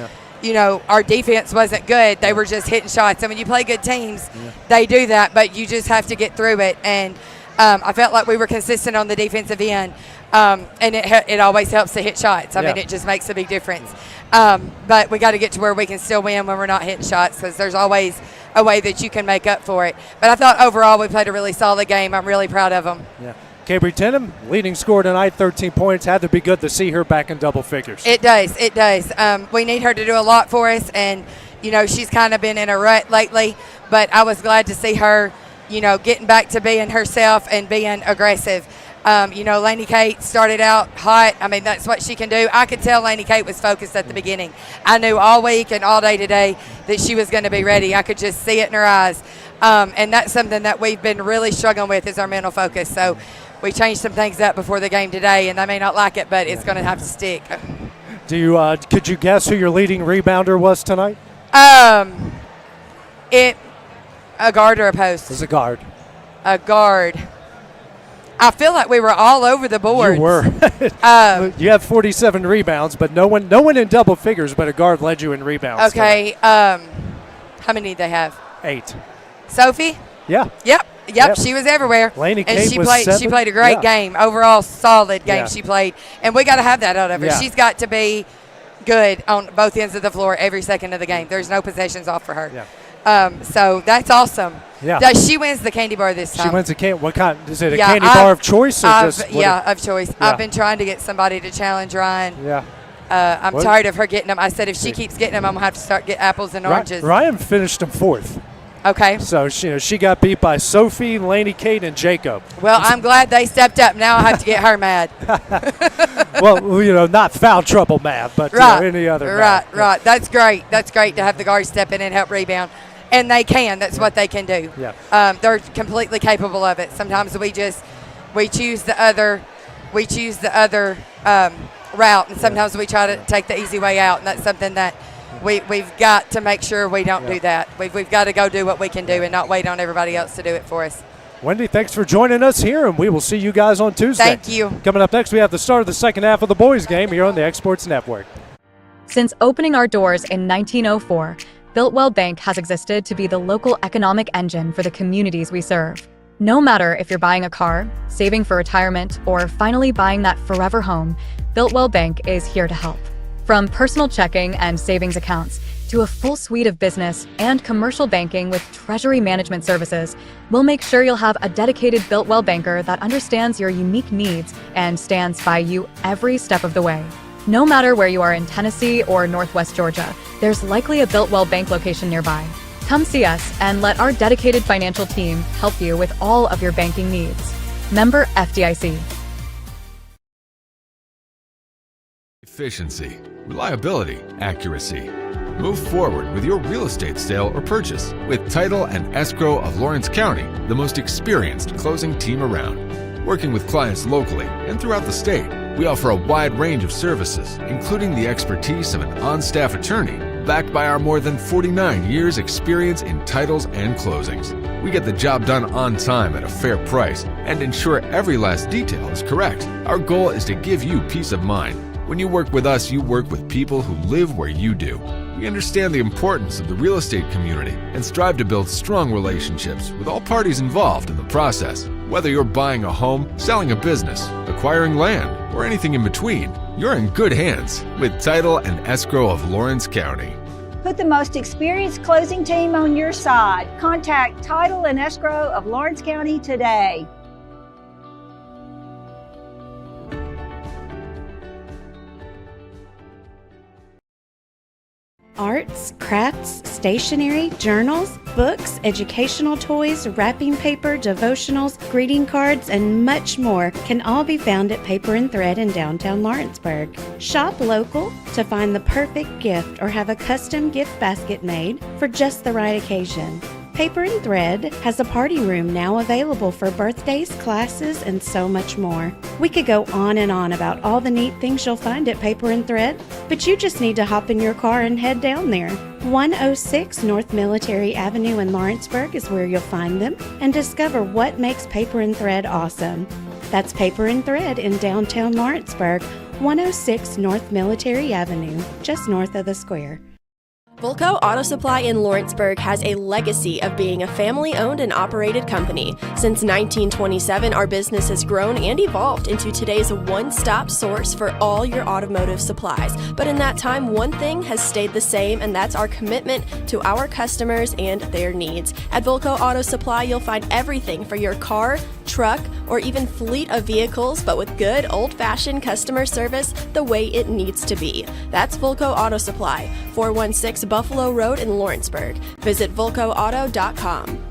our defense wasn't good. They were just hitting shots. And when you play good teams, they do that, but you just have to get through it. And I felt like we were consistent on the defensive end, and it always helps to hit shots. I mean, it just makes a big difference. But we got to get to where we can still win when we're not hitting shots, because there's always a way that you can make up for it. But I thought overall we played a really solid game. I'm really proud of them. Yeah. Cabry Tenham, leading scorer tonight, 13 points. Had to be good to see her back in double figures. It does. It does. We need her to do a lot for us, and, she's kind of been in a rut lately. But I was glad to see her, getting back to being herself and being aggressive. Lainey Kate started out hot. I mean, that's what she can do. I could tell Lainey Kate was focused at the beginning. I knew all week and all day today that she was going to be ready. I could just see it in her eyes. And that's something that we've been really struggling with, is our mental focus. So we changed some things up before the game today, and they may not like it, but it's going to have to stick. Could you guess who your leading rebounder was tonight? A guard or a post? It was a guard. A guard. I feel like we were all over the board. You were. You have 47 rebounds, but no one in double figures, but a guard led you in rebounds. Okay. How many did they have? 8. Sophie? Yeah. Yep. She was everywhere. Laney and Kate she was played. 7. She played a great game. Overall, solid game she played, and we got to have that out of her. Yeah. She's got to be good on both ends of the floor every second of the game. There's no possessions off for her. Yeah. So that's awesome. Yeah. She wins the candy bar this time. She wins what kind? Is it a candy bar of choice or just? Of choice. Yeah. I've been trying to get somebody to challenge Ryan. Yeah. I'm tired of her getting them. I said if she keeps getting them, I'm gonna have to start get apples and oranges. Ryan finished them 4th. Okay. So she got beat by Sophie, Laney, Kate, and Jacob. Well, I'm glad they stepped up. Now I have to get her mad. Well, not foul trouble mad, but any other. Right. That's great. That's great to have the guards step in and help rebound. And they can. That's what they can do. Yeah. They're completely capable of it. Sometimes we choose the other route, and sometimes we try to take the easy way out, and that's something that we've got to make sure we don't do that. We've got to go do what we can do and not wait on everybody else to do it for us. Wendy, thanks for joining us here, and we will see you guys on Tuesday. Thank you. Coming up next, we have the start of the second half of the boys' game here on the Exports Network. Since opening our doors in 1904, Builtwell Bank has existed to be the local economic engine for the communities we serve. No matter if you're buying a car, saving for retirement, or finally buying that forever home, Builtwell Bank is here to help. From personal checking and savings accounts to a full suite of business and commercial banking with treasury management services, we'll make sure you'll have a dedicated Builtwell banker that understands your unique needs and stands by you every step of the way. No matter where you are in Tennessee or Northwest Georgia, there's likely a Builtwell Bank location nearby. Come see us and let our dedicated financial team help you with all of your banking needs. Member FDIC. Efficiency, reliability, accuracy. Move forward with your real estate sale or purchase with Title and Escrow of Lawrence County, the most experienced closing team around. Working with clients locally and throughout the state, we offer a wide range of services, including the expertise of an on-staff attorney, backed by our more than 49 years experience in titles and closings. We get the job done on time at a fair price and ensure every last detail is correct. Our goal is to give you peace of mind. When you work with us, you work with people who live where you do. We understand the importance of the real estate community and strive to build strong relationships with all parties involved in the process. Whether you're buying a home, selling a business, acquiring land, or anything in between, you're in good hands with Title and Escrow of Lawrence County. Put the most experienced closing team on your side. Contact Title and Escrow of Lawrence County today. Arts, crafts, stationery, journals, books, educational toys, wrapping paper, devotionals, greeting cards, and much more can all be found at Paper and Thread in downtown Lawrenceburg. Shop local to find the perfect gift or have a custom gift basket made for just the right occasion. Paper and Thread has a party room now available for birthdays, classes, and so much more. We could go on and on about all the neat things you'll find at Paper and Thread, but you just need to hop in your car and head down there. 106 North Military Avenue in Lawrenceburg is where you'll find them and discover what makes Paper and Thread awesome. That's Paper and Thread in downtown Lawrenceburg, 106 North Military Avenue, just north of the square. Vulco Auto Supply in Lawrenceburg has a legacy of being a family-owned and operated company. Since 1927, our business has grown and evolved into today's one-stop source for all your automotive supplies. But in that time, one thing has stayed the same, and that's our commitment to our customers and their needs. At Vulco Auto Supply, you'll find everything for your car, truck, or even fleet of vehicles, but with good old-fashioned customer service the way it needs to be. That's Vulco Auto Supply, 416 Buffalo Road in Lawrenceburg. Visit vulcoauto.com.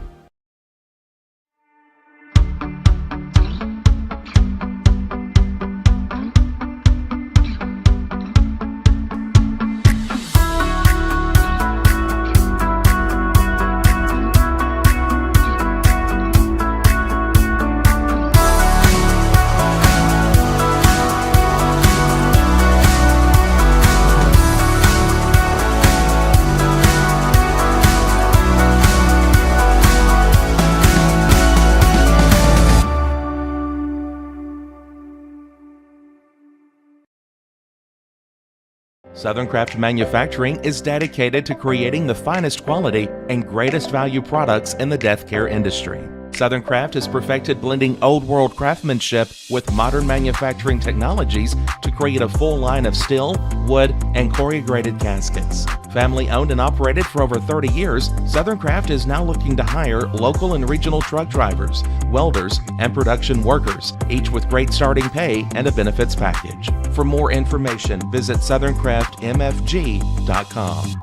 Southern Craft Manufacturing is dedicated to creating the finest quality and greatest value products in the death care industry. Southern Craft has perfected blending old world craftsmanship with modern manufacturing technologies to create a full line of steel, wood, and corrugated caskets. Family owned and operated for over 30 years, Southern Craft is now looking to hire local and regional truck drivers, welders, and production workers, each with great starting pay and a benefits package. For more information, visit southerncraftmfg.com.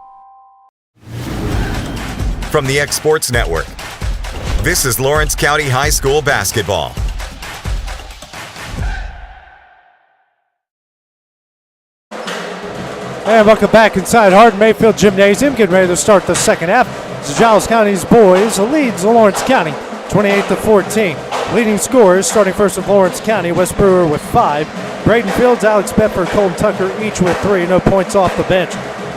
From the X Sports Network, this is Lawrence County High School basketball. And welcome back inside Hardin Mayfield Gymnasium, getting ready to start the second half. The Giles County's boys leads Lawrence County 28-14. Leading scorers, starting first with Lawrence County, Wes Brewer with 5. Braden Fields, Alex Bedford, Colton Tucker each with 3. No points off the bench.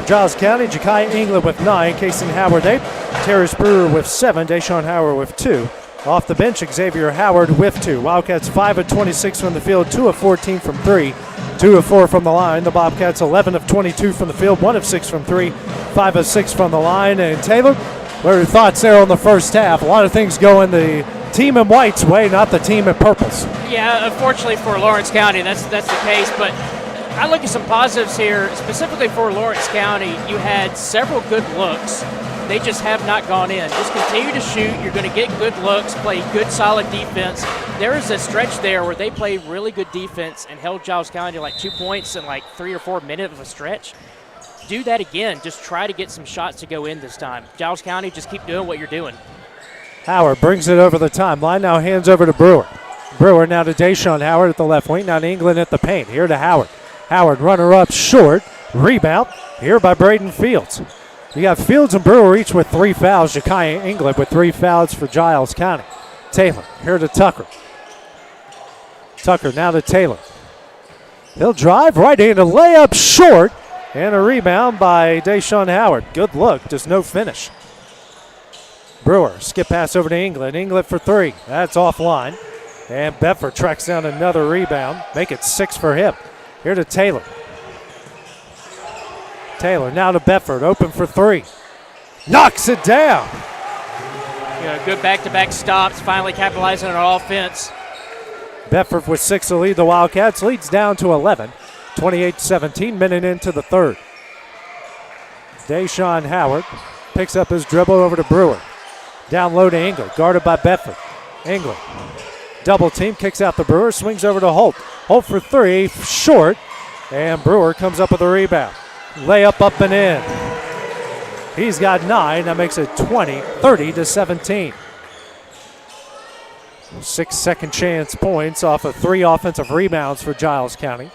Giles County, Ja'Kai England with 9, Casey Howard 8, Terrace Brewer with 7, Deshaun Howard with 2. Off the bench, Xavier Howard with 2. Wildcats 5 of 26 from the field, 2 of 14 from 3, 2 of 4 from the line. The Bobcats 11 of 22 from the field, 1 of 6 from 3, 5 of 6 from the line. And Taylor, what are your thoughts there on the first half? A lot of things going the team in white's way, not the team in purple's. Yeah, unfortunately for Lawrence County, that's the case, but I look at some positives here, specifically for Lawrence County. You had several good looks. They just have not gone in. Just continue to shoot. You're going to get good looks, play good, solid defense. There is a stretch there where they played really good defense and held Giles County to like 2 points in like 3 or 4 minutes of a stretch. Do that again. Just try to get some shots to go in this time. Giles County, just keep doing what you're doing. Howard brings it over the timeline. Now hands over to Brewer. Brewer now to Deshaun Howard at the left wing. Now to England at the paint. Here to Howard. Howard runner up short. Rebound here by Braden Fields. You got Fields and Brewer each with 3 fouls. Ja'Kai England with 3 fouls for Giles County. Taylor here to Tucker. Tucker now to Taylor. He'll drive right-handed layup short. And a rebound by Deshaun Howard. Good look, just no finish. Brewer, skip pass over to England. England for 3. That's offline. And Bedford tracks down another rebound. Make it 6 for him. Here to Taylor. Taylor now to Bedford, open for 3. Knocks it down. Good back-to-back stops, finally capitalizing on offense. Bedford with 6 to lead the Wildcats. Leads down to 11. 28-17, minute into the third. Deshaun Howard picks up his dribble over to Brewer. Down low to England, guarded by Bedford. England, double team, kicks out the Brewer, swings over to Holt. Holt for 3, short, and Brewer comes up with a rebound. Layup up and in. He's got 9, that makes it 30-17. 6 second chance points off of 3 offensive rebounds for Giles County.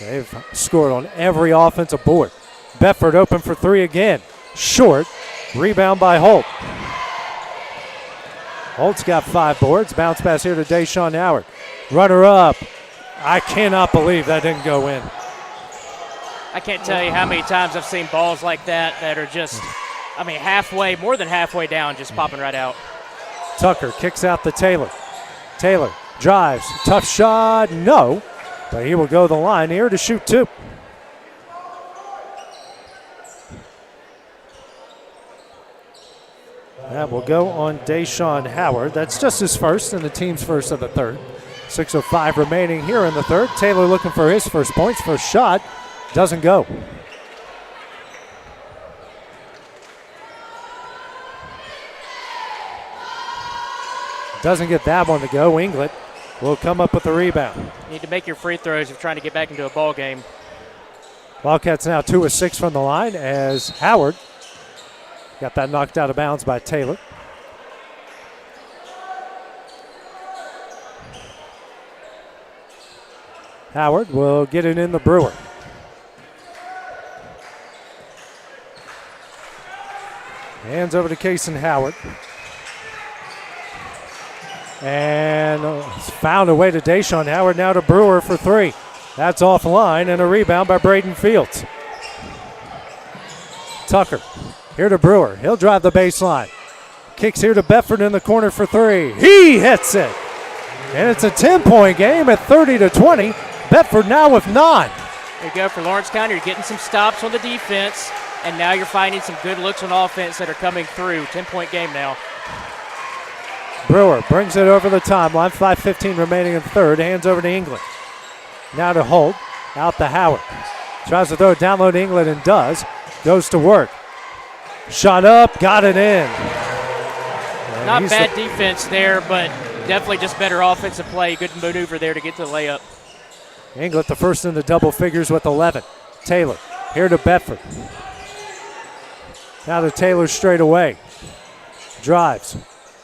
They've scored on every offensive board. Bedford open for 3 again. Short. Rebound by Holt. Holt's got 5 boards. Bounce pass here to Deshaun Howard. Runner up. I cannot believe that didn't go in. I can't tell you how many times I've seen balls like that are just, halfway, more than halfway down, just popping right out. Tucker kicks out to Taylor. Taylor drives. Tough shot. No. But he will go the line here to shoot 2. That will go on Deshaun Howard. That's just his first and the team's first of the third. 6:05 remaining here in the third. Taylor looking for his first points. First shot doesn't go. Doesn't get that one to go. England will come up with the rebound. You need to make your free throws if you're trying to get back into a ball game. Wildcats now 2 of 6 from the line as Howard got that knocked out of bounds by Taylor. Howard will get it in the Brewer. Hands over to Cason Howard. And found a way to Deshaun Howard, now to Brewer for 3. That's offline, and a rebound by Braden Fields. Tucker, here to Brewer. He'll drive the baseline. Kicks here to Bedford in the corner for 3. He hits it. And it's a 10-point game at 30-20. Bedford now with 9. There you go for Lawrence County. You're getting some stops on the defense, and now you're finding some good looks on offense that are coming through. 10-point game now. Brewer brings it over the timeline. 5:15 remaining in third. Hands over to England. Now to Holt. Out to Howard. Tries to throw it down low to England and does. Goes to work. Shot up. Got it in. Not bad defense there, but definitely just better offensive play. Good maneuver there to get to the layup. England the first in the double figures with 11. Taylor here to Bedford. Now to Taylor straight away. Drives.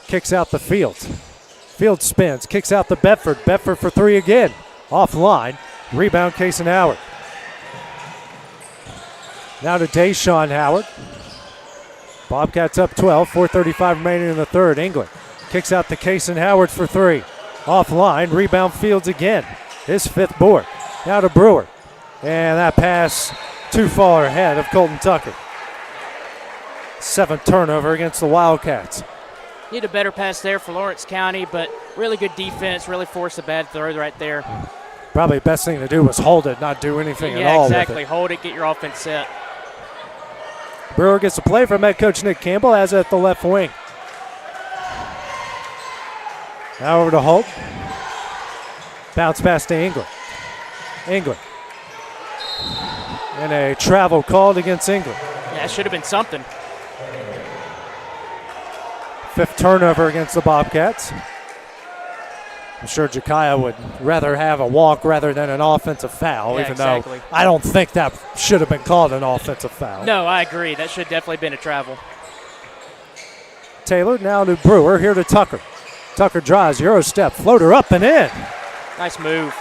Kicks out the Fields. Fields spins. Kicks out to Bedford. Bedford for three again. Offline. Rebound Kason Howard. Now to Deshaun Howard. Bobcats up 12. 4:35 remaining in the third. England kicks out to Kason Howard for three. Offline. Rebound Fields again. His fifth board. Now to Brewer. And that pass too far ahead of Colton Tucker. Seventh turnover against the Wildcats. Need a better pass there for Lawrence County, but really good defense. Really forced a bad throw right there. Probably the best thing to do was hold it, not do anything at all. Yeah, exactly. With it. Hold it, get your offense set. Brewer gets a play from head coach Nick Campbell, as at the left wing. Now over to Holt. Bounce pass to England. England. And a travel called against England. Yeah, it should have been something. Fifth turnover against the Bobcats. I'm sure Jakaya would rather have a walk rather than an offensive foul, even though I don't think that should have been called an offensive foul. No, I agree. That should definitely been a travel. Taylor now to Brewer, here to Tucker. Tucker drives, Euro step, floater up and in. Nice move.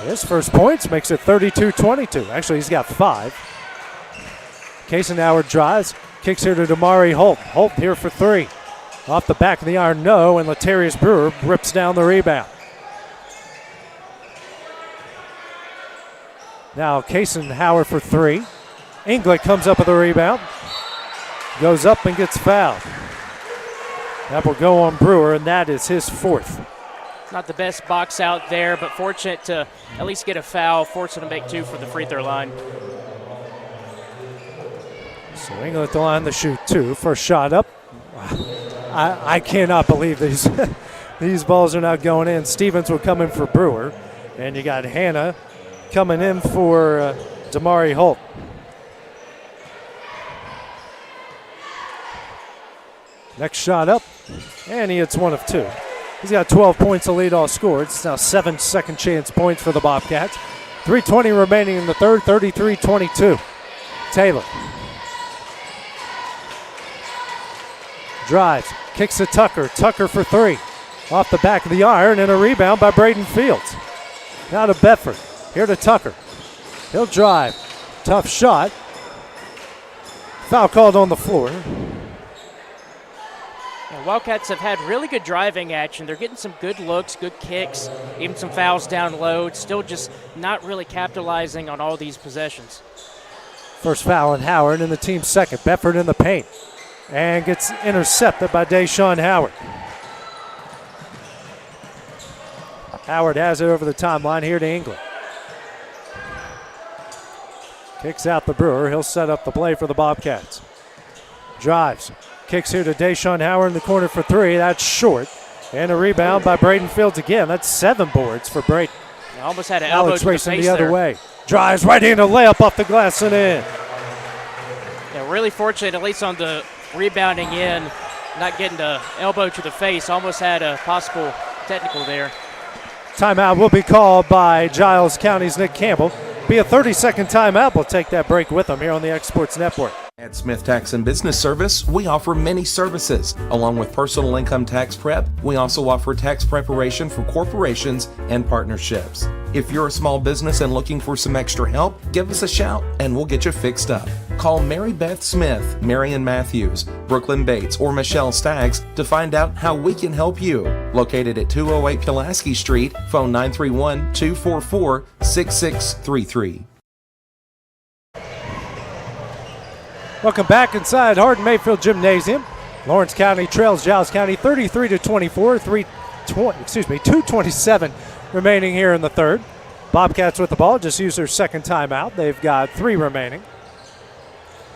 His first points makes it 32-22. Actually, he's got 5. Kason Howard drives, kicks here to Damari Holt. Holt here for 3. Off the back of the iron, no, and Latarius Brewer rips down the rebound. Now Kason Howard for 3. England comes up with a rebound. Goes up and gets fouled. That will go on Brewer, and that is his 4th. Not the best box out there, but fortunate to at least get a foul, forcing to make 2 for the free throw line. So England at the line to shoot 2. First shot up. I cannot believe these these balls are not going in. Stevens will come in for Brewer, and you got Hannah coming in for Damari Holt. Next shot up, and he hits 1 of 2. He's got 12 points to lead all scored. It's now 7 second chance points for the Bobcats. 3:20 remaining in the third, 33-22. Taylor. Drives, kicks to Tucker. Tucker for 3. Off the back of the iron, and a rebound by Braden Fields. Now to Bedford. Here to Tucker. He'll drive. Tough shot. Foul called on the floor. Wildcats have had really good driving action. They're getting some good looks, good kicks, even some fouls down low. It's still just not really capitalizing on all these possessions. First foul on Howard, and the team's second. Bedford in the paint. And gets intercepted by Deshaun Howard. Howard has it over the timeline here to England. Kicks out the Brewer. He'll set up the play for the Bobcats. Drives. Kicks here to Deshaun Howard in the corner for 3. That's short. And a rebound by Braden Fields again. That's 7 boards for Braden. Almost had an elbow Alex to the racing face the other there. way. Drives right into layup off the glass and in. Yeah, really fortunate, at least on the rebounding in, not getting the elbow to the face. Almost had a possible technical there. Timeout will be called by Giles County's Nick Campbell. Be a 30-second timeout. We'll take that break with them here on the Exports Network. At Smith Tax and Business Service, we offer many services. Along with personal income tax prep, we also offer tax preparation for corporations and partnerships. If you're a small business and looking for some extra help, give us a shout and we'll get you fixed up. Call Mary Beth Smith, Marion Matthews, Brooklyn Bates, or Michelle Staggs to find out how we can help you. Located at 208 Pulaski Street, phone 931-244-6633. Welcome back inside Hardin Mayfield Gymnasium. Lawrence County trails Giles County 33-24. 2:27 remaining here in the third. Bobcats with the ball, just use their second timeout. They've got 3 remaining.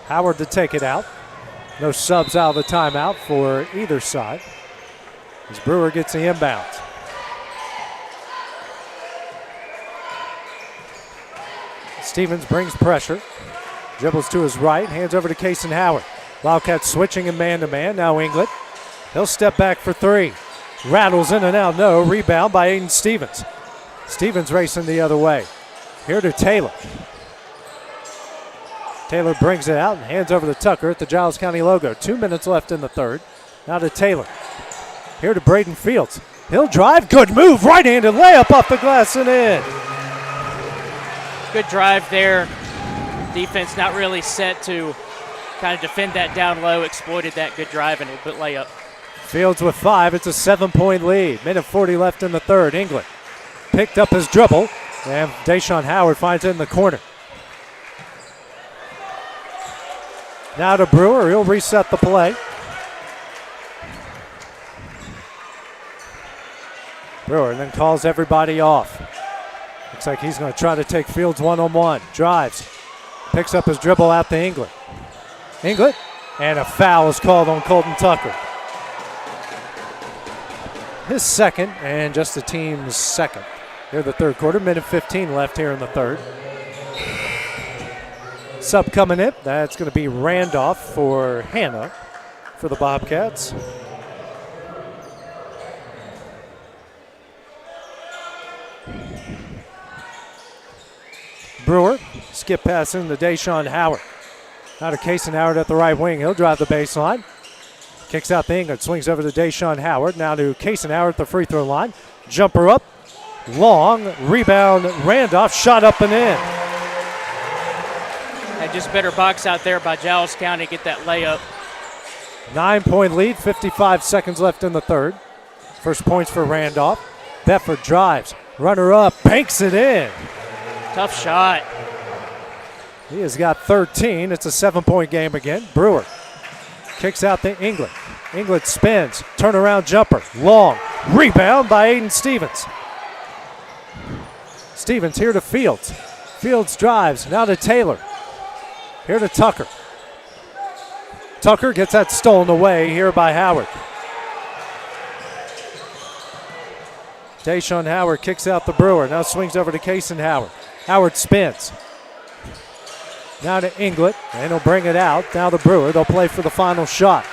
Howard to take it out. No subs out of the timeout for either side as Brewer gets the inbound. Stevens brings pressure. Dribbles to his right, hands over to Kason Howard. Wildcats switching in man-to-man. Now Inglet. He'll step back for 3. Rattles in and out, no. Rebound by Aiden Stevens. Stevens racing the other way. Here to Taylor. Taylor brings it out and hands over to Tucker at the Giles County logo. 2 minutes left in the third. Now to Taylor. Here to Braden Fields. He'll drive. Good move. Right-handed layup off the glass and in. Good drive there. Defense not really set to kind of defend that down low. Exploited that good drive and a good layup. Fields with 5. It's a 7-point lead. Minute 40 left in the third. England picked up his dribble, and Deshaun Howard finds it in the corner. Now to Brewer. He'll reset the play. Brewer then calls everybody off. Looks like he's going to try to take Fields one-on-one. Drives. Picks up his dribble out to England. England. And a foul is called on Colton Tucker. His second, and just the team's second. Here the third quarter. Minute 15 left here in the third. Sub coming in. That's going to be Randolph for Hannah for the Bobcats. Brewer, skip pass in to Deshaun Howard. Now to Kason Howard at the right wing. He'll drive the baseline. Kicks out the England, swings over to Deshaun Howard. Now to Kason Howard at the free throw line. Jumper up, long, rebound, Randolph, shot up and in. And just better box out there by Giles County, get that layup. 9-point lead, 55 seconds left in the third. First points for Randolph. Bedford drives, runner up, banks it in. Tough shot. He has got 13. It's a 7-point game again. Brewer kicks out to England. England spins, turnaround jumper, long, rebound by Aiden Stevens. Stevens here to Fields. Fields drives, now to Taylor. Here to Tucker. Tucker gets that stolen away here by Howard. Deshaun Howard kicks out the Brewer. Now swings over to Kason Howard. Howard spins. Now to Inglet, and he'll bring it out. Now the Brewer, they'll play for the final shot.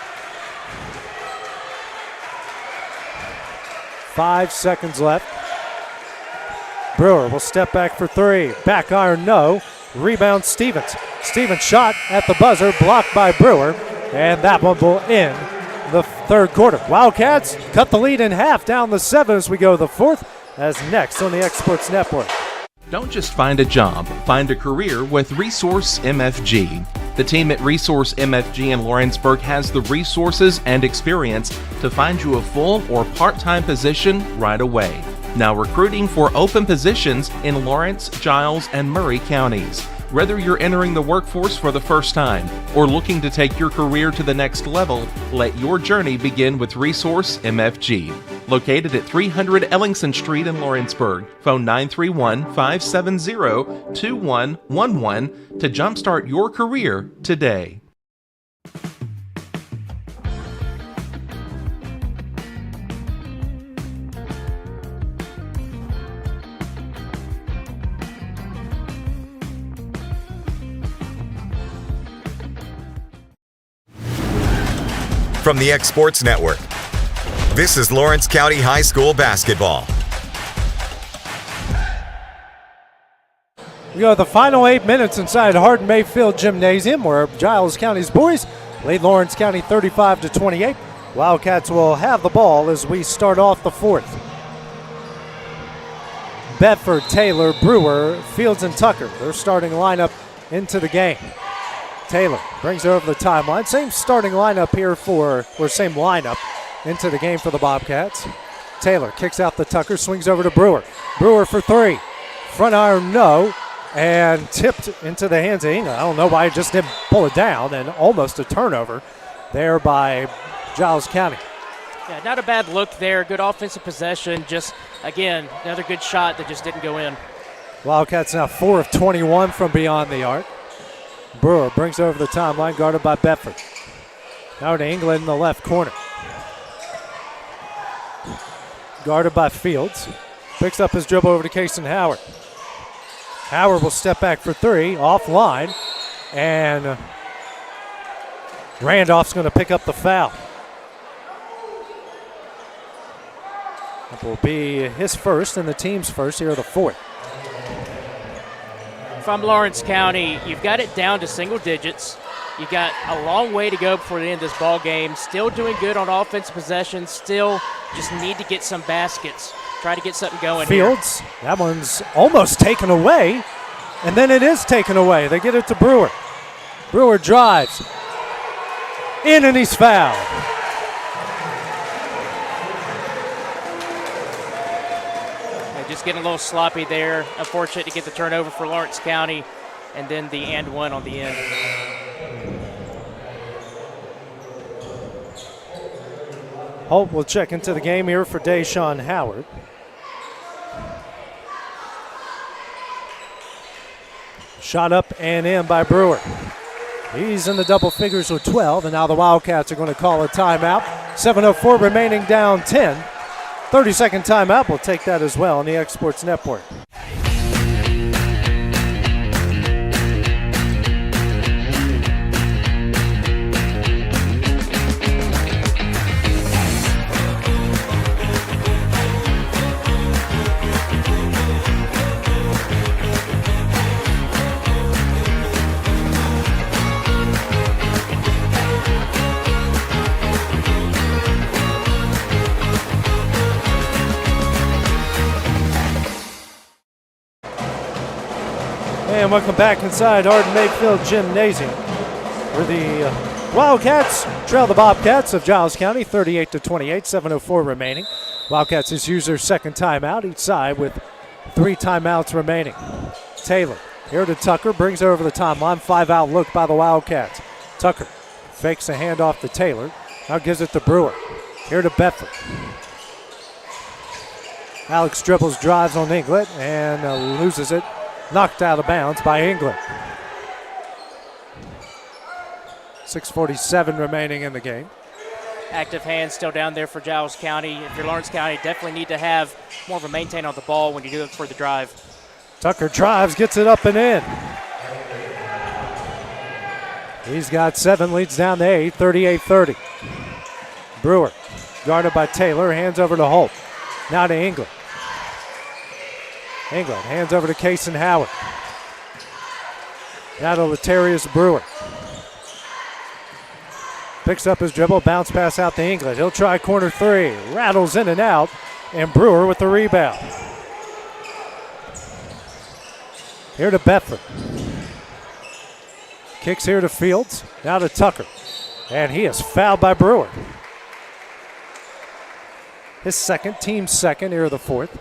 5 seconds left. Brewer will step back for 3. Back iron, no. Rebound Stevens. Stevens shot at the buzzer, blocked by Brewer, and that one will end the third quarter. Wildcats cut the lead in half, down the 7 as we go to the fourth, as next on the X Sports Network. Don't just find a job, find a career with Resource MFG. The team at Resource MFG in Lawrenceburg has the resources and experience to find you a full or part-time position right away. Now recruiting for open positions in Lawrence, Giles, and Murray counties. Whether you're entering the workforce for the first time or looking to take your career to the next level, let your journey begin with Resource MFG. Located at 300 Ellingson Street in Lawrenceburg. Phone 931-570-2111 to jumpstart your career today. From the X Sports Network, this is Lawrence County High School basketball. We go to the final 8 minutes inside Hardin Mayfield Gymnasium, where Giles County's boys lead Lawrence County 35-28. Wildcats will have the ball as we start off the fourth. Bedford, Taylor, Brewer, Fields, and Tucker, their starting lineup into the game. Taylor brings it over the timeline. Same starting lineup here same lineup into the game for the Bobcats. Taylor kicks out the Tucker, swings over to Brewer. Brewer for 3. Front iron, no. And tipped into the hands of England. I don't know why he just didn't pull it down, and almost a turnover there by Giles County. Yeah, not a bad look there. Good offensive possession. Just, again, another good shot that just didn't go in. Wildcats now 4 of 21 from beyond the arc. Brewer brings over the timeline, guarded by Bedford. Now to England in the left corner. Guarded by Fields. Picks up his dribble over to Kason Howard. Howard will step back for three, offline, and Randolph's going to pick up the foul. It will be his first and the team's first here of the fourth. From Lawrence County, you've got it down to single digits. You've got a long way to go before the end of this ball game. Still doing good on offensive possessions. Still just need to get some baskets. Try to get something going Fields, here. That one's almost taken away, and then it is taken away. They get it to Brewer. Brewer drives. In, and he's fouled. Just getting a little sloppy there. Unfortunate to get the turnover for Lawrence County, and then the and one on the end. Holt will check into the game here for Deshaun Howard. Shot up and in by Brewer. He's in the double figures with 12, and now the Wildcats are going to call a timeout. 7:04 remaining, down 10. 30-second timeout. We'll take that as well on the Exports Network. And welcome back inside Hardin Mayfield Gymnasium, where the Wildcats trail the Bobcats of Giles County 38-28, 7:04 remaining. Wildcats has used their second timeout, each side with 3 timeouts remaining. Taylor here to Tucker, brings it over the timeline, 5-out look by the Wildcats. Tucker fakes a handoff to Taylor, now gives it to Brewer. Here to Bedford. Alex dribbles, drives on Inglet, and loses it. Knocked out of bounds by England. 6:47 remaining in the game. Active hands still down there for Giles County. If you're Lawrence County, definitely need to have more of a maintain on the ball when you do it for the drive. Tucker drives, gets it up and in. He's got 7, leads down to 8, 38-30. Brewer, guarded by Taylor, hands over to Holt. Now to England. England hands over to Kason Howard. Now to Latarius Brewer. Picks up his dribble, bounce pass out to England. He'll try corner 3, rattles in and out, and Brewer with the rebound. Here to Bedford. Kicks here to Fields, now to Tucker. And he is fouled by Brewer. His second, team second, here of the fourth.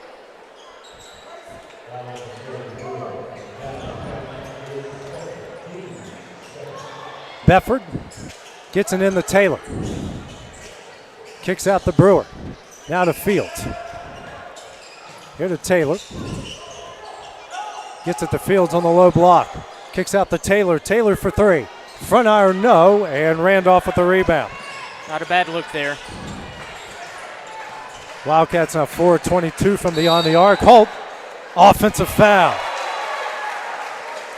Bedford gets it in the Taylor. Kicks out the Brewer. Now to Fields. Here to Taylor. Gets it to Fields on the low block. Kicks out the Taylor. Taylor for 3. Front iron, no, and Randolph with the rebound. Not a bad look there. Wildcats now 4-22 from beyond the arc. Holt, offensive foul.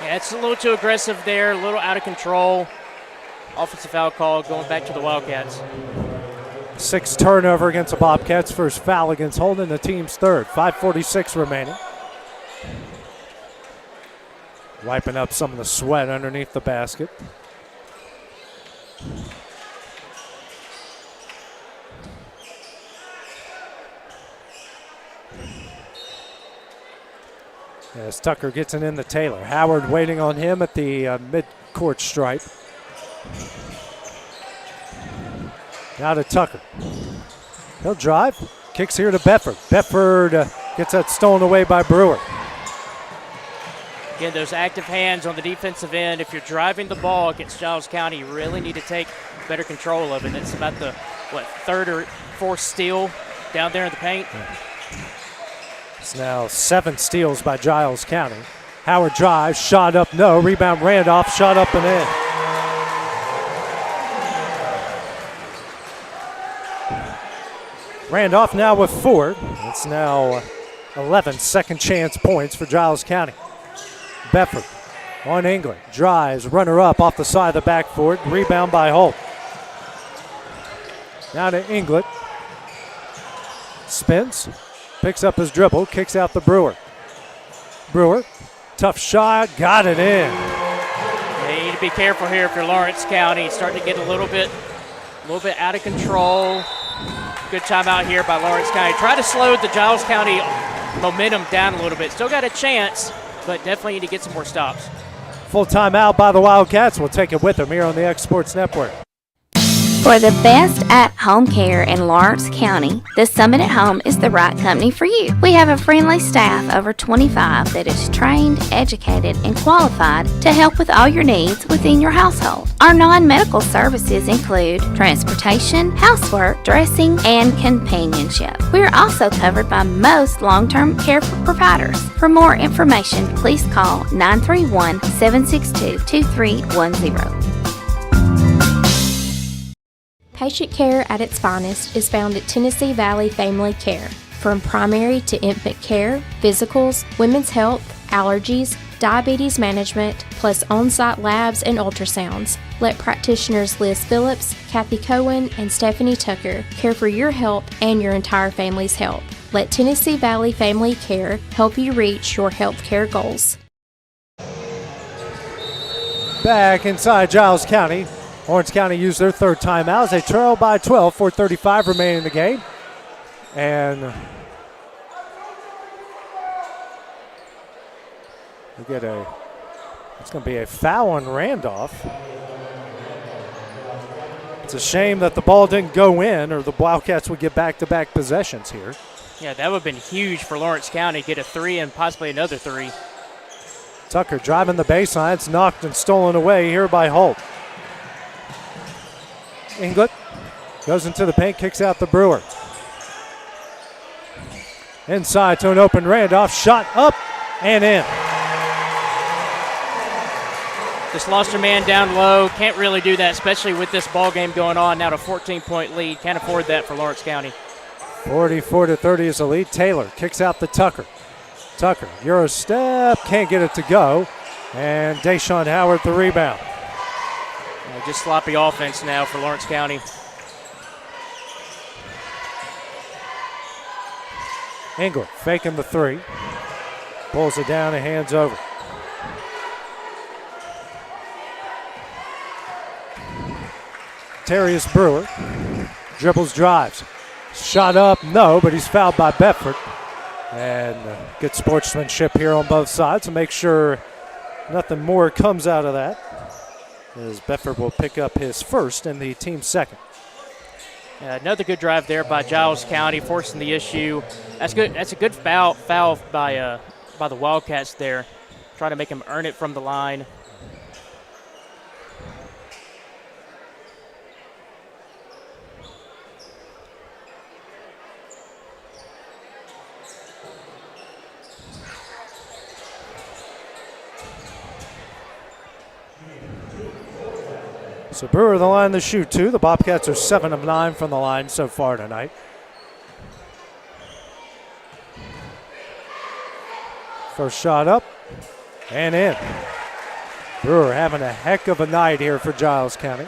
Yeah, it's a little too aggressive there, a little out of control. Offensive foul call going back to the Wildcats. 6 turnover against the Bobcats. First foul against Holden, the team's third. 5:46 remaining. Wiping up some of the sweat underneath the basket. As Tucker gets it in the Taylor. Howard waiting on him at the mid-court stripe. Now to Tucker. He'll drive. Kicks here to Bedford. Bedford gets that stolen away by Brewer. Again, those active hands on the defensive end. If you're driving the ball against Giles County, you really need to take better control of it. It's about the, third or fourth steal down there in the paint. It's now 7 steals by Giles County. Howard drives, shot up, no. Rebound Randolph, shot up and in. Randolph now with 4. It's now 11 second chance points for Giles County. Bedford on England, drives, runner up off the side of the backboard, rebound by Holt. Now to England. Spins, picks up his dribble, kicks out the Brewer. Brewer, tough shot, got it in. You need to be careful here if you're Lawrence County. It's starting to get a little bit out of control. Good timeout here by Lawrence County. Try to slow the Giles County momentum down a little bit. Still got a chance, but definitely need to get some more stops. Full timeout by the Wildcats. We'll take it with them here on the X Sports Network. For the best at-home care in Lawrence County, the Summit at Home is the right company for you. We have a friendly staff over 25 that is trained, educated, and qualified to help with all your needs within your household. Our non-medical services include transportation, housework, dressing, and companionship. We are also covered by most long-term care providers. For more information, please call 931-762-2310. Patient care at its finest is found at Tennessee Valley Family Care. From primary to infant care, physicals, women's health, allergies, diabetes management, plus on-site labs and ultrasounds. Let practitioners Liz Phillips, Kathy Cohen, and Stephanie Tucker care for your health and your entire family's health. Let Tennessee Valley Family Care help you reach your health care goals. Back inside Giles County. Lawrence County used their third timeout as they trail by 12, 4:35 remaining in the game. And we get it's going to be a foul on Randolph. It's a shame that the ball didn't go in, or the Wildcats would get back-to-back possessions here. Yeah, that would have been huge for Lawrence County, get a 3 and possibly another 3. Tucker driving the baseline. It's knocked and stolen away here by Holt. England goes into the paint, kicks out the Brewer. Inside to an open Randolph, shot up and in. Just lost your man down low. Can't really do that, especially with this ball game going on. Now to 14-point lead. Can't afford that for Lawrence County. 44-30 is the lead. Taylor kicks out the Tucker. Tucker, Euro step, can't get it to go. And Deshaun Howard the rebound. Just sloppy offense now for Lawrence County. England faking the 3. Pulls it down and hands over. Terrius Brewer dribbles, drives. Shot up, no, but he's fouled by Bedford. And good sportsmanship here on both sides to make sure nothing more comes out of that, as Bedford will pick up his first and the team's second. Another good drive there by Giles County, forcing the issue. That's good. That's a good foul by the Wildcats there, trying to make him earn it from the line. So Brewer the line to shoot 2. The Bobcats are 7 of 9 from the line so far tonight. First shot up and in. Brewer having a heck of a night here for Giles County.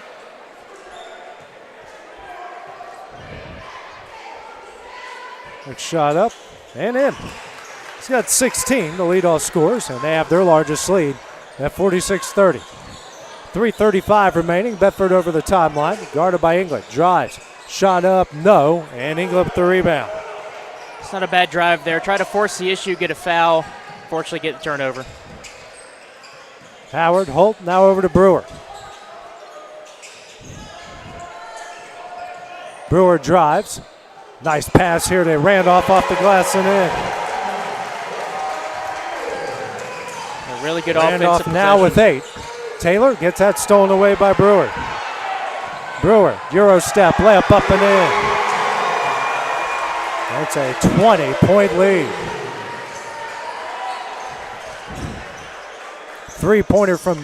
Next shot up and in. He's got 16, the leadoff scores, and they have their largest lead at 46-30. 3:35 remaining. Bedford over the timeline, guarded by England. Drives, shot up, no, and England with the rebound. It's not a bad drive there. Try to force the issue, get a foul. Fortunately, get the turnover. Howard, Holt, now over to Brewer. Brewer drives. Nice pass here to Randolph off the glass and in. A really good Randolph offensive now possession. with 8. Taylor gets that stolen away by Brewer. Brewer, Euro step, layup up and in. That's a 20-point lead. Three-pointer from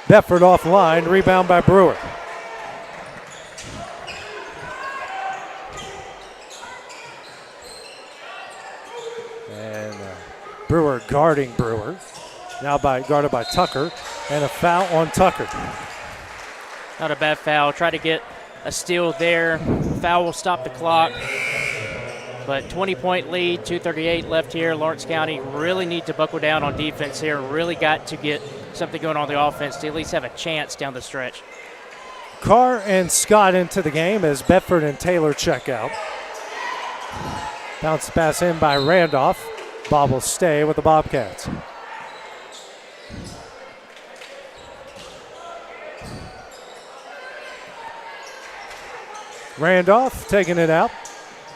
Bedford offline. Rebound by Brewer. And Brewer guarding Brewer. Now guarded by Tucker. And a foul on Tucker. Not a bad foul. Try to get a steal there. Foul will stop the clock. But 20-point lead, 2:38 left here. Lawrence County really need to buckle down on defense here. Really got to get something going on the offense to at least have a chance down the stretch. Carr and Scott into the game as Bedford and Taylor check out. Bounce pass in by Randolph. Bob will stay with the Bobcats. Randolph taking it out.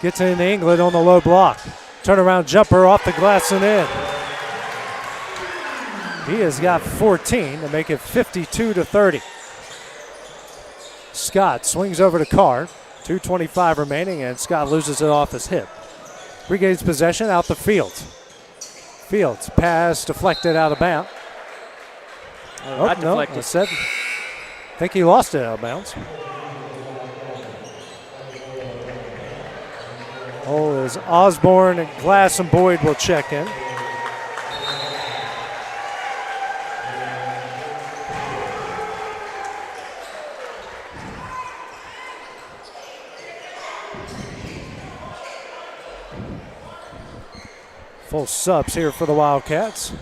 Gets it into England on the low block. Turnaround jumper off the glass and in. He has got 14 to make it 52-30. Scott swings over to Carr. 2:25 remaining, and Scott loses it off his hip. Regains possession out the field. Fields pass deflected out of bounds. Not deflected. I think he lost it out of bounds. As Osborne and Glass and Boyd will check in. Full subs here for the Wildcats.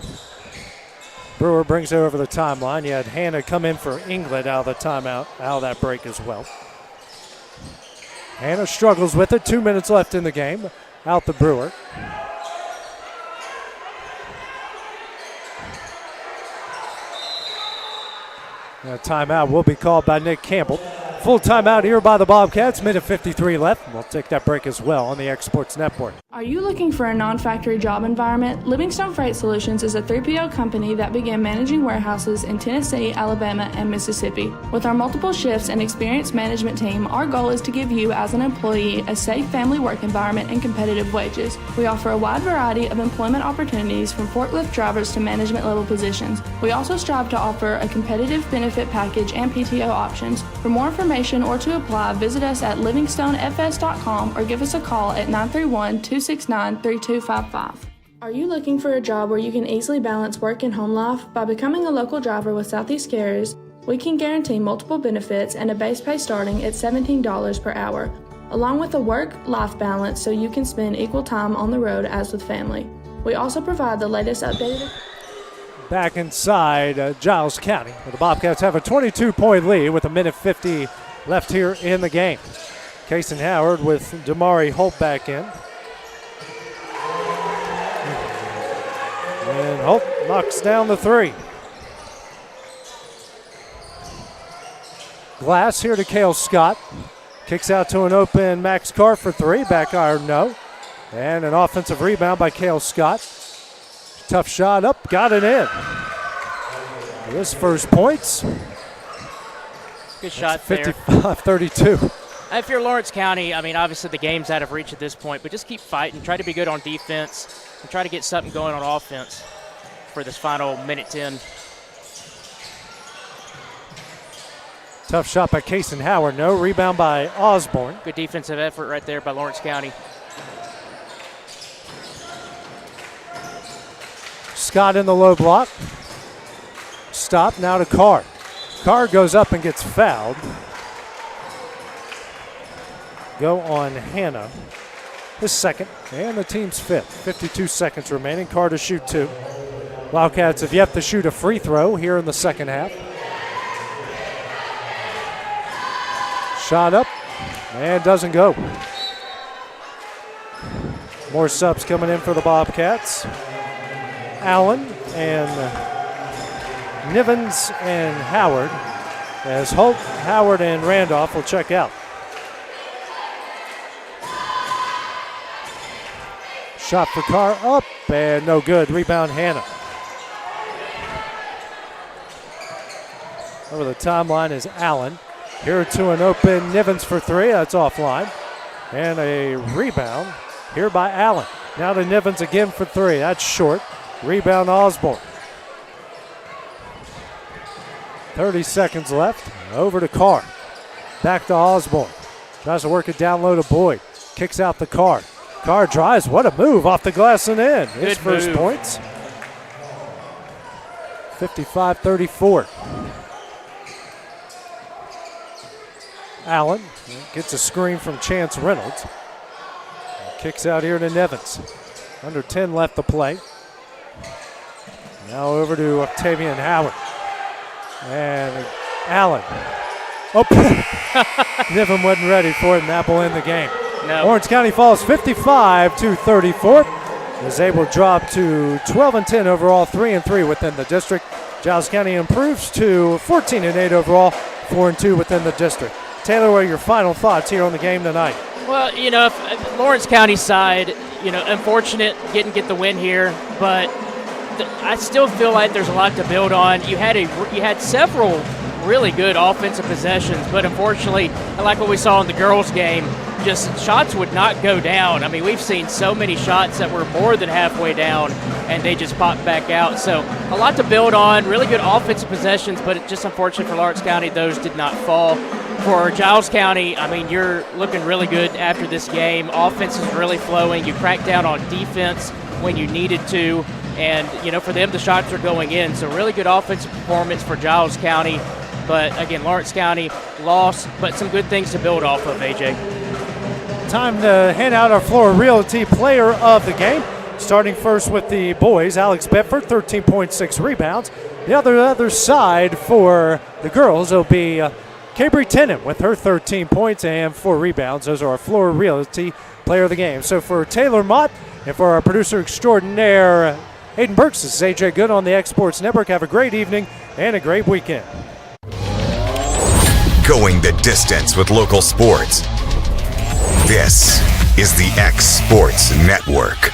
Brewer brings it over the timeline. You had Hannah come in for England out of the timeout, out of that break as well. Hannah struggles with it. 2 minutes left in the game. Out the Brewer. A timeout will be called by Nick Campbell. Full timeout here by the Bobcats. Minute 53 left. We'll take that break as well on the X Sports Network. Are you looking for a non-factory job environment? Livingstone Freight Solutions is a 3PL company that began managing warehouses in Tennessee, Alabama, and Mississippi. With our multiple shifts and experienced management team, our goal is to give you as an employee a safe family work environment and competitive wages. We offer a wide variety of employment opportunities from forklift drivers to management level positions. We also strive to offer a competitive benefit package and PTO options. For more information or to apply, visit us at livingstonefs.com or give us a call at 931-269-3255. Are you looking for a job where you can easily balance work and home life? By becoming a local driver with Southeast Carriers, we can guarantee multiple benefits and a base pay starting at $17 per hour, along with a work-life balance so you can spend equal time on the road as with family. We also provide the latest updated... Back inside Giles County, where the Bobcats have a 22-point lead with a minute 50 left here in the game. Kason Howard with Damari Holt back in. And Holt knocks down the three. Glass here to Cale Scott. Kicks out to an open Max Carr for three. Back iron, no. And an offensive rebound by Cale Scott. Tough shot up, got it in. His first points. Good shot there. 55-32. If you're Lawrence County, I mean, obviously the game's out of reach at this point, but just keep fighting. Try to be good on defense and try to get something going on offense for this final minute 10. Tough shot by Kason Howard. No rebound by Osborne. Good defensive effort right there by Lawrence County. Scott in the low block. Stop now to Carr. Carr goes up and gets fouled. Go on Hannah. His second and the team's fifth. 52 seconds remaining. Carr to shoot two. Wildcats have yet to shoot a free throw here in the second half. Shot up and doesn't go. More subs coming in for the Bobcats. Allen and Nivens and Howard, as Holt, Howard, and Randolph will check out. Shot for Carr up and no good. Rebound Hannah. Over the timeline is Allen. Here to an open Nivens for three. That's offline. And a rebound here by Allen. Now to Nivens again for three. That's short. Rebound Osborne. 30 seconds left. Over to Carr. Back to Osborne. Tries to work it down low to Boyd. Kicks out the Carr. Carr drives. What a move off the glass and in. His first points. 55-34. Allen gets a screen from Chance Reynolds. Kicks out here to Nevins. Under 10 left to play. Now over to Octavian Howard. And Allen. Oh, Niven wasn't ready for it, and that will end the game. No. Lawrence County falls 55-34. Is able to drop to 12-10 overall, 3-3 within the district. Giles County improves to 14-8 overall, 4-2 within the district. Taylor, what are your final thoughts here on the game tonight? Well, if Lawrence County side, unfortunate didn't get the win here, but I still feel like there's a lot to build on. You had several really good offensive possessions, but unfortunately, like what we saw in the girls' game, just shots would not go down. I mean, we've seen so many shots that were more than halfway down, and they just popped back out. So a lot to build on. Really good offensive possessions, but it's just unfortunate for Lawrence County, those did not fall. For Giles County, I mean, you're looking really good after this game. Offense is really flowing. You cracked down on defense when you needed to. And, for them, the shots are going in. So really good offensive performance for Giles County. But, again, Lawrence County lost, but some good things to build off of, AJ. Time to hand out our Flora Realty Player of the Game. Starting first with the boys, Alex Bedford, 13.6 rebounds. The other side for the girls will be Cabry Tennant with her 13 points and 4 rebounds. Those are our Flora Realty Player of the Game. So for Taylor Mott and for our producer extraordinaire, Hayden Burks, this is AJ Good on the X Sports Network. Have a great evening and a great weekend. Going the distance with local sports. This is the X Sports Network.